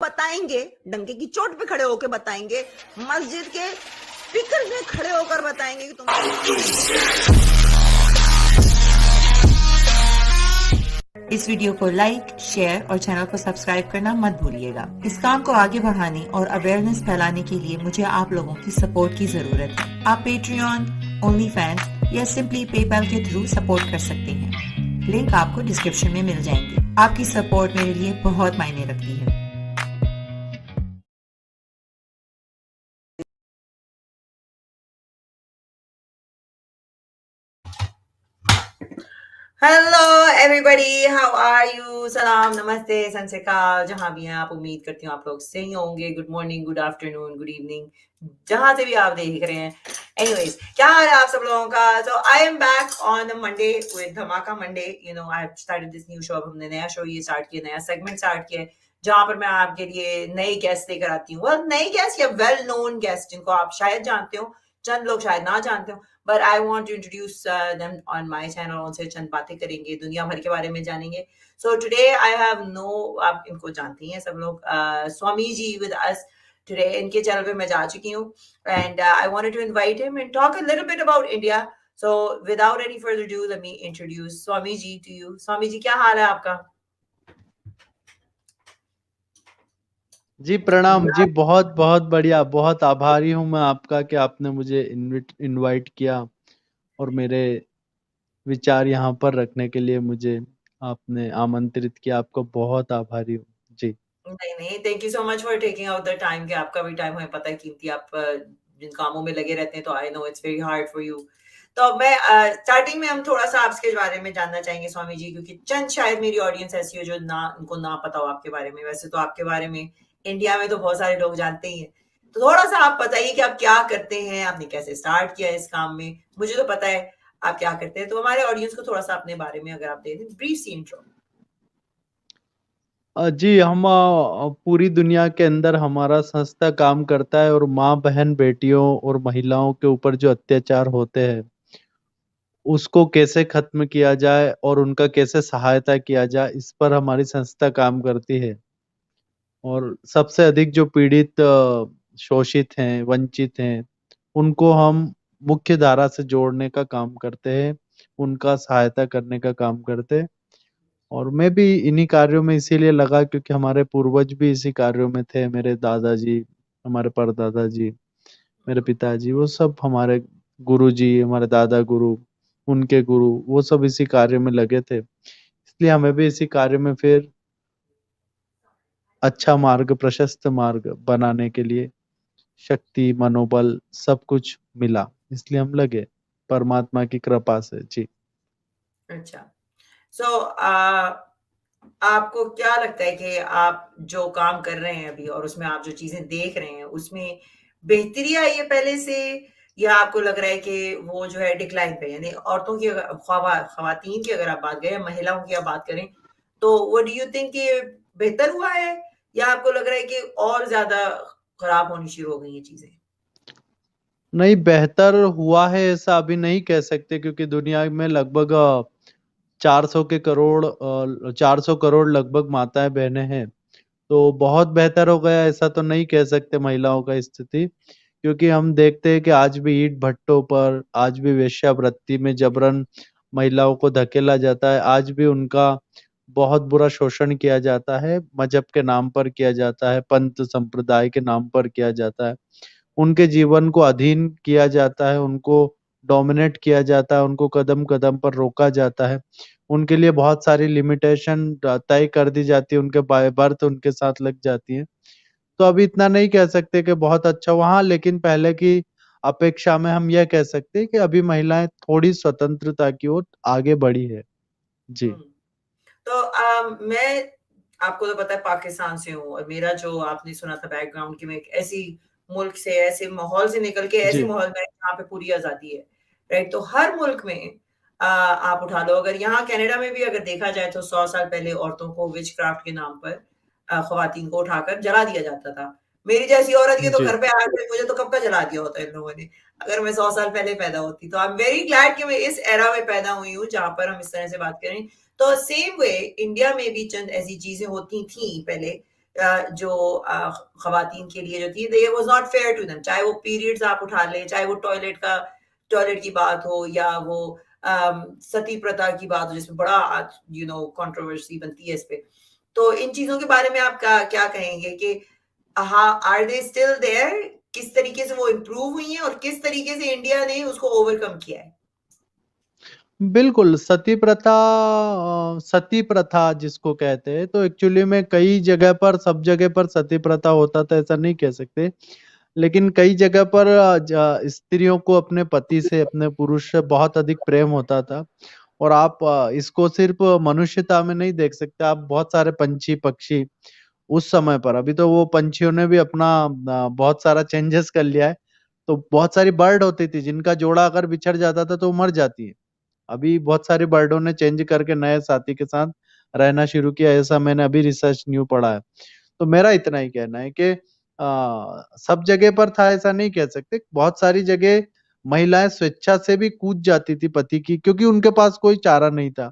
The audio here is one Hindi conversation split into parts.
बताएंगे, डंके की चोट पे खड़े होकर बताएंगे, मस्जिद के स्पीकर में खड़े होकर बताएंगे कि तुम इस वीडियो को लाइक, शेयर और चैनल को सब्सक्राइब करना मत भूलिएगा। इस काम को आगे बढ़ाने और अवेयरनेस फैलाने के लिए मुझे आप लोगों की सपोर्ट की जरूरत है। आप पेट्रियन, ओनली फैंस या सिंपली पेपैल के थ्रू सपोर्ट कर सकते हैं। लिंक आपको डिस्क्रिप्शन में मिल जाएंगे। आपकी सपोर्ट मेरे लिए बहुत मायने रखती है। Hello everybody, how are you? सलाम, नमस्ते, सत श्री अकाल, जहां भी हैं आप। उम्मीद करती हूँ आप लोग सही होंगे। Good morning, good afternoon, good evening, जहां से भी आप देख रहे हैं। एनीवेज, क्या हाल है आप सब लोगों का? So I am back on Monday with धमाका Monday. You know, I have started this new show. हमने नया शो ये स्टार्ट किया, नया सेगमेंट स्टार्ट किया, जहां पर मैं आपके लिए नई गेस्ट लेकर आती हूँ। वेल, नई गेस्ट या वेल नोन गेस्ट जिनको आप शायद जानते हो, चंद लोग शायद ना जानते हो, but I want to introduce them on my channel. उनसे चंद बातें करेंगे, दुनिया भर के बारे में जानेंगे। So today I have no, आप इनको जानती हैं सब लोग, Swami ji with us today. इनके चैनल पे मैं जा चुकी हूँ and I wanted to invite him and talk a little bit about India. So without any further ado, let me introduce Swami ji to you. Swami ji, क्या हाल है आपका? जी प्रणाम जी। बहुत बहुत बढ़िया, बहुत आभारी हूँ मैं आपका कि आपने मुझे इनवाइट किया और मेरे विचार यहाँ पर रखने के लिए मुझे आपने आमंत्रित किया। आपको बहुत आभारी हूँ जी। नहीं, thank you so much for taking out the time. कि आपका भी टाइम हमें पता है कीमती, आप जिन कामों में लगे रहते हैं, तो I know it's very hard for you. तो मैं स्टार्टिंग में हम थोड़ा सा आपके बारे में जानना चाहेंगे स्वामी जी, क्योंकि चंद शायद मेरी ऑडियंस ऐसी हो जो ना, उनको ना पता हो आपके बारे में। वैसे तो आपके बारे में इंडिया में तो बहुत सारे लोग जानते ही हैं, तो थोड़ा सा आप बताइए कि आप क्या करते हैं, आपने कैसे स्टार्ट किया इस काम में। मुझे तो पता है आप क्या करते हैं, तो हमारे ऑडियंस को थोड़ा सा अपने बारे में अगर आप दे दें, ब्रीफ सी इंट्रो। जी, हम पूरी दुनिया के अंदर हमारा संस्था काम करता है और माँ, बहन, बेटियों और महिलाओं के ऊपर जो अत्याचार होते हैं उसको कैसे खत्म किया जाए और उनका कैसे सहायता किया जाए, इस पर हमारी संस्था काम करती है। और सबसे अधिक जो पीड़ित, शोषित हैं, वंचित हैं, उनको हम मुख्य धारा से जोड़ने का काम करते हैं, उनका सहायता करने का काम करते हैं। और मैं भी इन्हीं कार्यों में इसीलिए लगा क्योंकि हमारे पूर्वज भी इसी कार्यों में थे। मेरे दादाजी, हमारे परदादा जी, मेरे पिताजी, वो सब हमारे गुरुजी, हमारे दादा गुरु, उनके गुरु, वो सब इसी कार्य में लगे थे। इसलिए हमें भी इसी कार्य में फिर अच्छा मार्ग, प्रशस्त मार्ग बनाने के लिए शक्ति, मनोबल सब कुछ मिला, इसलिए हम लगे परमात्मा की कृपा से जी। अच्छा, सो आपको क्या लगता है कि आप जो काम कर रहे हैं अभी, और उसमें आप जो चीजें देख रहे हैं, उसमें बेहतरी आई है पहले से, या आपको लग रहा है कि वो जो है डिक्लाइन पे? यानी औरतों की खवातीन की अगर आप बात करें, महिलाओं की आप बात करें, तो वो डू यू थिंक कि बेहतर हुआ है, या आपको लग रहा है कि और ज्यादा खराब होनी शुरू हो गई ये चीजें? नहीं, बेहतर हुआ है ऐसा अभी नहीं कह सकते क्योंकि दुनिया में लगभग 400 करोड़ लगभग माताएं बहनें हैं। तो बहुत बेहतर हो गया ऐसा तो नहीं कह सकते महिलाओं का स्थिति, क्योंकि हम देखते हैं कि आज भी ईंट भट्टों पर, आज भी वेश्यावृत्ति में जबरन महिलाओं को धकेला जाता है। आज भी उनका बहुत बुरा शोषण किया जाता है, मजहब के नाम पर किया जाता है, पंथ संप्रदाय के नाम पर किया जाता है। उनके जीवन को अधीन किया जाता है, उनको डोमिनेट किया जाता है, उनको कदम-कदम पर रोका जाता है। उनके लिए बहुत सारी लिमिटेशन तय कर दी जाती है, उनके बाय बर्थ उनके साथ लग जाती है। तो अभी इतना नहीं कह सकते कि बहुत अच्छा हुआ, हाँ, लेकिन पहले की अपेक्षा में हम यह कह सकते हैं कि अभी महिलाएं थोड़ी स्वतंत्रता की ओर आगे बढ़ी है। जी। तो मैं, आपको तो पता है पाकिस्तान से हूँ, और मेरा जो आपने सुना था बैकग्राउंड कि मैं एक ऐसी मुल्क से, ऐसे माहौल से निकल के ऐसे जी। माहौल में जहाँ पे पूरी आजादी है, राइट? तो हर मुल्क में आप उठा लो, अगर यहाँ कनाडा में भी अगर देखा जाए तो 100 साल पहले औरतों को विच क्राफ्ट के नाम पर खवातीन को उठाकर जला दिया जाता था। मेरी जैसी औरत के तो जी। घर पे आके मुझे तो कब का जला दिया होता है इन लोगों ने, अगर मैं 100 साल पहले पैदा होती। तो आई एम वेरी ग्लैड कि मैं इस एरा में पैदा हुई हूँ जहाँ पर हम इस तरह से बात करें। तो सेम वे इंडिया में भी चंद ऐसी चीजें होती थी पहले, जो खवातीन के लिए जो थी, they was not fair to them, चाहे वो पीरियड्स आप उठा लें, चाहे वो टॉयलेट की बात हो, या वो सती प्रथा की बात हो, जिसमें बड़ा कंट्रोवर्सी बनती है इस पे। तो इन चीजों के बारे में आप क्या कहेंगे कि हाँ, आर दे स्टिल देयर, किस तरीके से वो इम्प्रूव हुई हैं और किस तरीके से इंडिया ने उसको ओवरकम किया है? बिल्कुल, सती प्रथा जिसको कहते हैं, तो एक्चुअली में कई जगह पर, सब जगह पर सती प्रथा होता था ऐसा नहीं कह सकते। लेकिन कई जगह पर स्त्रियों को अपने पति से, अपने पुरुष से बहुत अधिक प्रेम होता था। और आप इसको सिर्फ मनुष्यता में नहीं देख सकते, आप बहुत सारे पंछी, पक्षी उस समय पर, अभी तो वो पंछियों ने भी अपना बहुत सारा चेंजेस कर लिया है। तो बहुत सारी बर्ड होती थी जिनका जोड़ा अगर बिछड़ जाता था तो वो मर जाती है। अभी बहुत सारे बर्डों ने चेंज करके नए साथी के साथ रहना शुरू किया, ऐसा मैंने अभी रिसर्च न्यू पढ़ा है। तो मेरा इतना ही कहना है कि सब जगह पर था ऐसा नहीं कह सकते। बहुत सारी जगह महिलाएं स्वेच्छा से भी कूद जाती थी पति की, क्योंकि उनके पास कोई चारा नहीं था।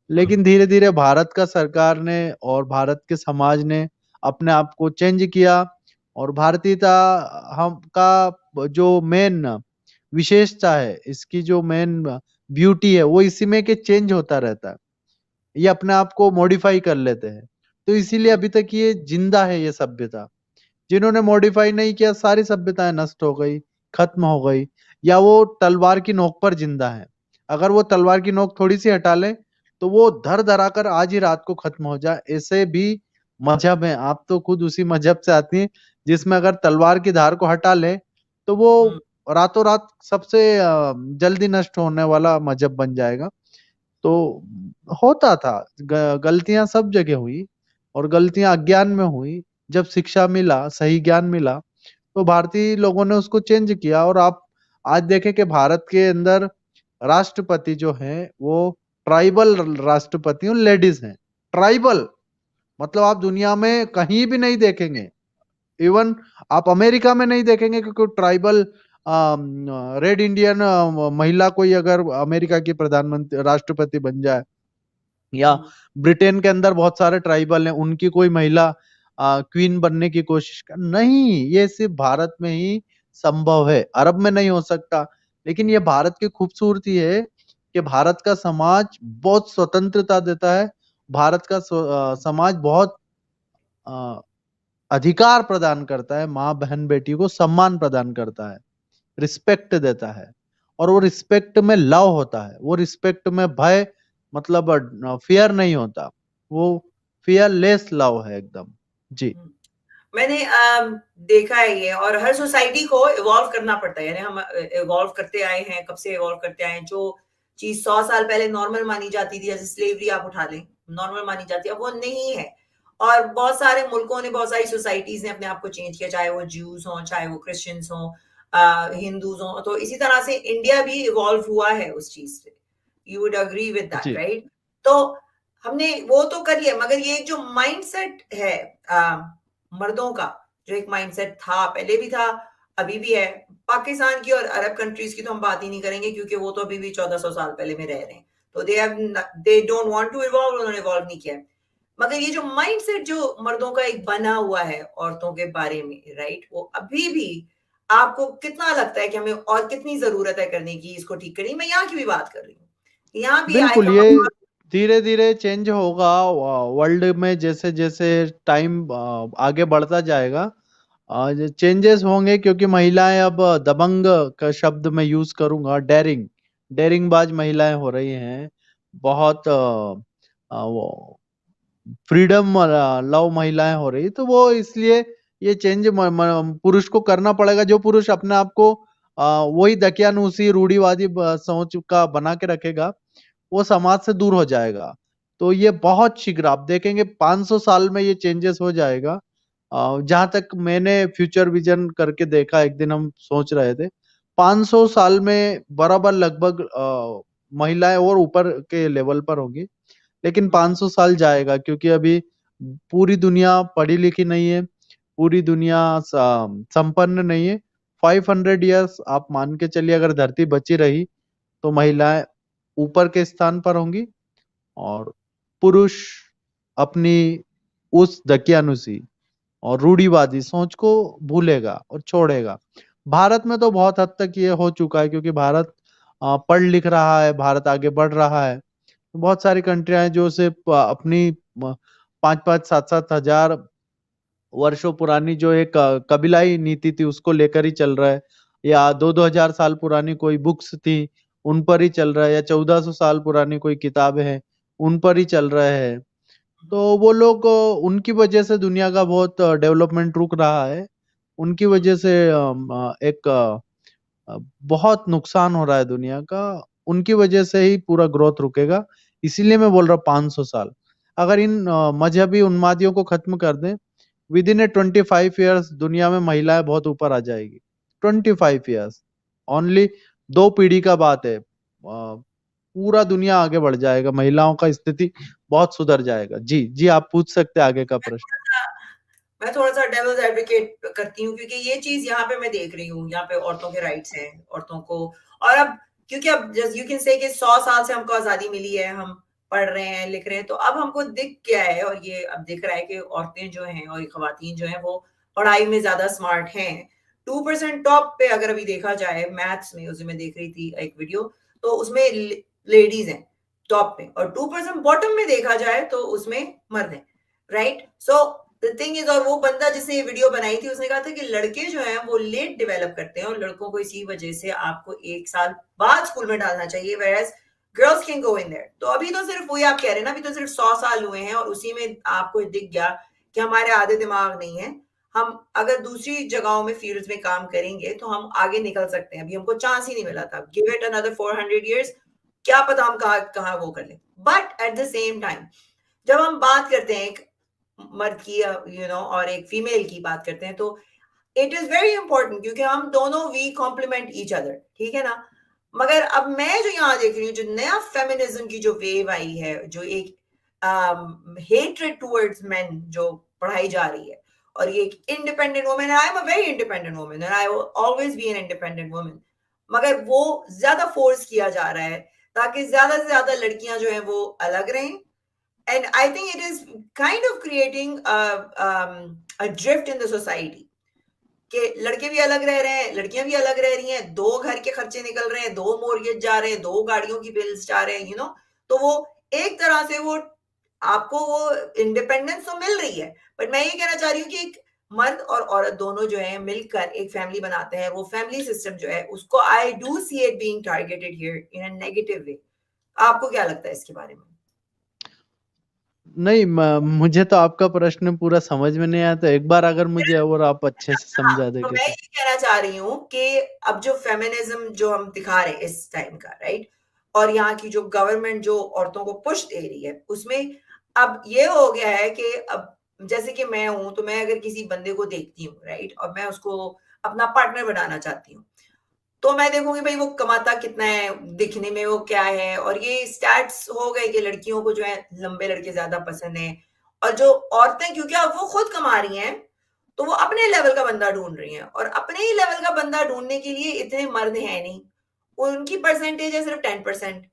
लेकिन धीरे-धीरे भारत का सरकार ने और भारत के समाज ने अपने आप को चेंज किया, और भारतीयता हम का जो मेन विशेषता है, इसकी जो मेन ब्यूटी है, वो इसी में कि चेंज होता रहता है। ये अपने आप को मॉडिफाई कर लेते हैं। तो इसीलिए अभी तक ये जिंदा है ये सभ्यता। जिन्होंने मॉडिफाई नहीं किया, सारी सभ्यताएं नष्ट हो गई, खत्म हो गई, या वो तलवार की नोक पर जिंदा है। अगर वो तलवार की नोक थोड़ी सी हटा लें तो वो धर धरा कर आज ही रात को खत्म हो जाए। ऐसे भी मजहब है, आप तो खुद उसी मजहब से आती हैं जिसमें अगर तलवार की धार को हटा लें तो वो हुँ, रातों रात सबसे जल्दी नष्ट होने वाला मजहब बन जाएगा। तो होता था, गलतियां सब जगह हुई, और गलतियां अज्ञान में हुई। जब शिक्षा मिला, सही ज्ञान मिला, तो भारतीय लोगों ने उसको चेंज किया। और आप आज देखें कि भारत के अंदर राष्ट्रपति जो हैं वो ट्राइबल राष्ट्रपति और लेडीज हैं। ट्राइबल मतलब आप दुनिया में कहीं भी नहीं देखेंगे। इवन आप अमेरिका में नहीं देखेंगे कि कोई ट्राइबल रेड इंडियन महिला कोई अगर अमेरिका की प्रधानमंत्री राष्ट्रपति बन जाए, या हुँ, ब्रिटेन के अंदर बहुत सारे ट्राइबल हैं, उनकी कोई महिला क्वीन बनने की कोशिश कर, नहीं, ये सिर्फ भारत में ही संभव है, अरब में नहीं हो सकता। लेकिन ये भारत की खूबसूरती है कि भारत का समाज बहुत स्वतंत्रता देता है। भारत का समाज बहुत अ, अधिकार प्रदान करता है, माँ बहन बेटी को सम्मान प्रदान करता है, रिस्पेक्ट देता है। और वो रिस्पेक्ट में लव होता है, वो रिस्पेक्ट में भय, मतलब फियर नहीं होता, वो फियरलेस लव है एकदम। जी। हुँ। मैंने देखा है ये, और हर सोसाइटी को इवॉल्व करना पड़ता है, यानी हम इवॉल्व करते आए हैं, कब से इवॉल्व करते आए हैं। जो चीज़ 100 साल पहले नॉर्मल मानी जाती थी, जैसे स्लेवरी आप उठा लें, नॉर्मल मानी जाती है, अब वो नहीं है। और बहुत सारे मुल्कों ने, बहुत सारी सोसाइटीज़ ने अपने आप को चेंज किया, चाहे वो ज्यूज़ हों, चाहे वो क्रिश्चियंस हों, हिंदूज़ हों। तो इसी तरह से इंडिया भी इवॉल्व हुआ है उस चीज़ से। You would agree with that, जी। राइट? तो हमने वो तो कर लिया, मगर ये एक जो माइंडसेट है मर्दों का, जो एक माइंडसेट था, पहले भी था, अभी भी है। पाकिस्तान की और अरब कंट्रीज़ की तो हम बात ही नहीं करेंगे, क्योंकि वो तो अभी भी 1400 साल पहले में रह रहे हैं। तो they don't want to evolve, उन्होंने इवॉल्व नहीं किया है। मगर ये जो माइंडसेट जो मर्दों का एक बना हुआ है औरतों के बारे में, राइट? वो अभी भी आपको कितना लगता है कि हमें और कितनी ज़रूरत है करने की, इसको ठीक करने की? मैं यहाँ की भी बात कर रही हूँ। यहाँ भी बिल्कुल, आएगा ये वक़्त। धीरे-धीरे चेंज होगा। वर्ल्ड में जैसे-जैसे टाइम आगे बढ़ता जाएगा, चेंजेस होंगे, क्योंकि महिलाएं अब दबंग का शब्द मैं यूज करूंगा, डेयरिंग बाज महिलाएं हो रही हैं। बहुत वो फ्रीडम लव महिलाएं हो रही, तो वो इसलिए ये चेंज पुरुष को करना पड़ेगा। जो पुरुष अपने आप को वही दकियानूसी रूढ़िवादी सोच का बना के रखेगा, वो समाज से दूर हो जाएगा। तो ये बहुत शीघ्र आप देखेंगे 500 साल में ये चेंजेस हो जाएगा। जहां तक मैंने फ्यूचर विजन करके देखा, एक दिन हम सोच रहे थे 500 साल में बराबर लगभग महिलाएं और ऊपर के लेवल पर होंगी। लेकिन हुँ, 500 साल जाएगा, क्योंकि अभी पूरी दुनिया पढ़ी लिखी नहीं है, पूरी दुनिया संपन्न नहीं है। 500 इयर्स आप मान के चलिए, अगर धरती बची रही तो महिलाएं ऊपर के स्थान पर होंगी, और पुरुष अपनी उस दकियानुसी और रूढ़िवादी सोच को भूलेगा और छोड़ेगा। भारत में तो बहुत हद तक ये हो चुका है, क्योंकि भारत पढ़ लिख रहा है, भारत आगे बढ़ रहा है। बहुत सारी कंट्रियां हैं जो सिर्फ अपनी 5-5, 7-7 हजार वर्षों पुरानी जो एक कबीलाई नीति थी उसको लेकर ही चल रहा है, या 2-2 हजार साल पुरानी कोई बुक्स थी उन पर ही चल रहा है, या 1400 साल पुरानी कोई किताबें हैं उन पर ही चल रहा है। तो वो लोग उनकी वजह से दुनिया का बहुत डेवलपमेंट रुक रहा है। उनकी वजह से एक बहुत नुकसान हो रहा है दुनिया का। उनकी वजह से ही पूरा ग्रोथ रुकेगा। इसीलिए मैं बोल रहा हूँ 500 साल। अगर इन मजहबी उन्मादियों को खत्म कर दें, विद इन ए 25 ईयर्स दुनिया में महिलाएं बहुत ऊपर आ जाएगी। 25 ईयर्स, ओनली 2 पीढ़ी का बात है। पूरा दुनिया आगे बढ़ जाएगा, महिलाओं का स्थिति बहुत सुधर जाएगा। जी जी, आप पूछ सकते हैं आगे का प्रश्न। मैं थोड़ा-सा डेविल्स एडवोकेट करती हूँ, क्योंकि ये चीज़ यहाँ पे मैं देख रही हूँ, यहाँ पे औरतों के राइट्स हैं, औरतों को। और अब क्योंकि अब जस्ट यू कैन से कि 100 साल से हमको आज़ादी मिली है, हम पढ़ रहे हैं, लिख रहे हैं, तो अब हमको दिख गया है, और ये अब दिख रहा है कि औरतें जो हैं और खवातीन जो हैं वो पढ़ाई में ज़्यादा स्मार्ट हैं। 2% टॉप पे अगर अभी देखा जाए मैथ्स में, उस दिन मैं देख रही थी एक वीडियो, तो उसमें लेडीज़ हैं टॉप पे, और 2% बॉटम में देखा जाए तो उसमें मर्द हैं, right? So the thing is, और वो बंदा जिसने ये वीडियो बनाई थी उसने कहा था कि लड़के जो हैं वो लेट डेवलप करते हैं, और लड़कों को इसी वजह से आपको 1 साल बाद स्कूल में डालना चाहिए, whereas girls can go in their. तो अभी तो सिर्फ वही आप कह रहे हैं ना, अभी तो सिर्फ 100 साल हुए हैं, और उसी में आपको दिख गया कि हमारे आधे दिमाग नहीं है। हम अगर दूसरी जगहों में फील्ड्स में काम करेंगे तो हम आगे निकल सकते हैं। अभी हमको चांस ही नहीं मिला था। गिव इट अनदर 400 years, क्या पता हम कहाँ वो कर लें। But at the same time जब हम बात करते हैं एक मर्द की और एक फीमेल की बात करते हैं, तो इट इज वेरी इंपॉर्टेंट, क्योंकि हम दोनों वी कॉम्प्लीमेंट ईच अदर, ठीक है ना? मगर अब मैं जो यहाँ देख रही हूँ, जो नया फेमिनिज्म की जो वेव आई है, जो एक हेट्रेड टुवर्ड्स मेन जो पढ़ाई जा रही है, और ये एक independent woman, I am a very independent woman and I will always be an independent woman, मगर वो ज्यादा फोर्स किया जा रहा है ताकि ज्यादा से ज्यादा लड़कियां जो हैं वो अलग रहें। And I think it is kind of creating a drift in the society, कि लड़के भी अलग रह रहे हैं, लड़कियां भी अलग रह रही हैं, 2 घर के खर्चे निकल रहे हैं, 2 मॉर्गेज जा रहे हैं, 2 गाड़ियों की बिल्स जा रहे हैं, तो वो एक तरह से वो आपको वो इंडिपेंडेंस तो मिल रही है, बट मैं ये कहना चाह रही हूँ कि एक मर्द और औरत दोनों जो है मिलकर एक फैमिली बनाते हैं, वो फैमिली सिस्टम जो है उसको I do see it being targeted here in a negative way. आपको क्या लगता है इसके बारे में? नहीं, मुझे तो आपका प्रश्न पूरा समझ में नहीं आया, तो एक बार अगर मुझे और आप अच्छे से समझा तो देंगे मैं तो। ये कहना चाह रही हूँ कि अब जो फेमिनिज्म जो हम दिखा रहे हैं इस टाइम का, राइट, और यहाँ की जो गवर्नमेंट जो औरतों को पुश दे रही है, उसमें अब ये हो गया है कि अब जैसे कि मैं हूं, तो मैं अगर किसी बंदे को देखती हूँ, राइट, और मैं उसको अपना पार्टनर बनाना चाहती हूँ, तो मैं देखूंगी भाई वो कमाता कितना है, दिखने में वो क्या है, और ये स्टैट्स हो गए कि लड़कियों को जो है लंबे लड़के ज्यादा पसंद है, और जो औरतें क्योंकि अब वो खुद कमा रही हैं तो वो अपने लेवल का बंदा ढूंढ रही हैं, और अपने ही लेवल का बंदा ढूंढने के लिए इतने मर्द हैं नहीं, उनकी परसेंटेज है सिर्फ 10%,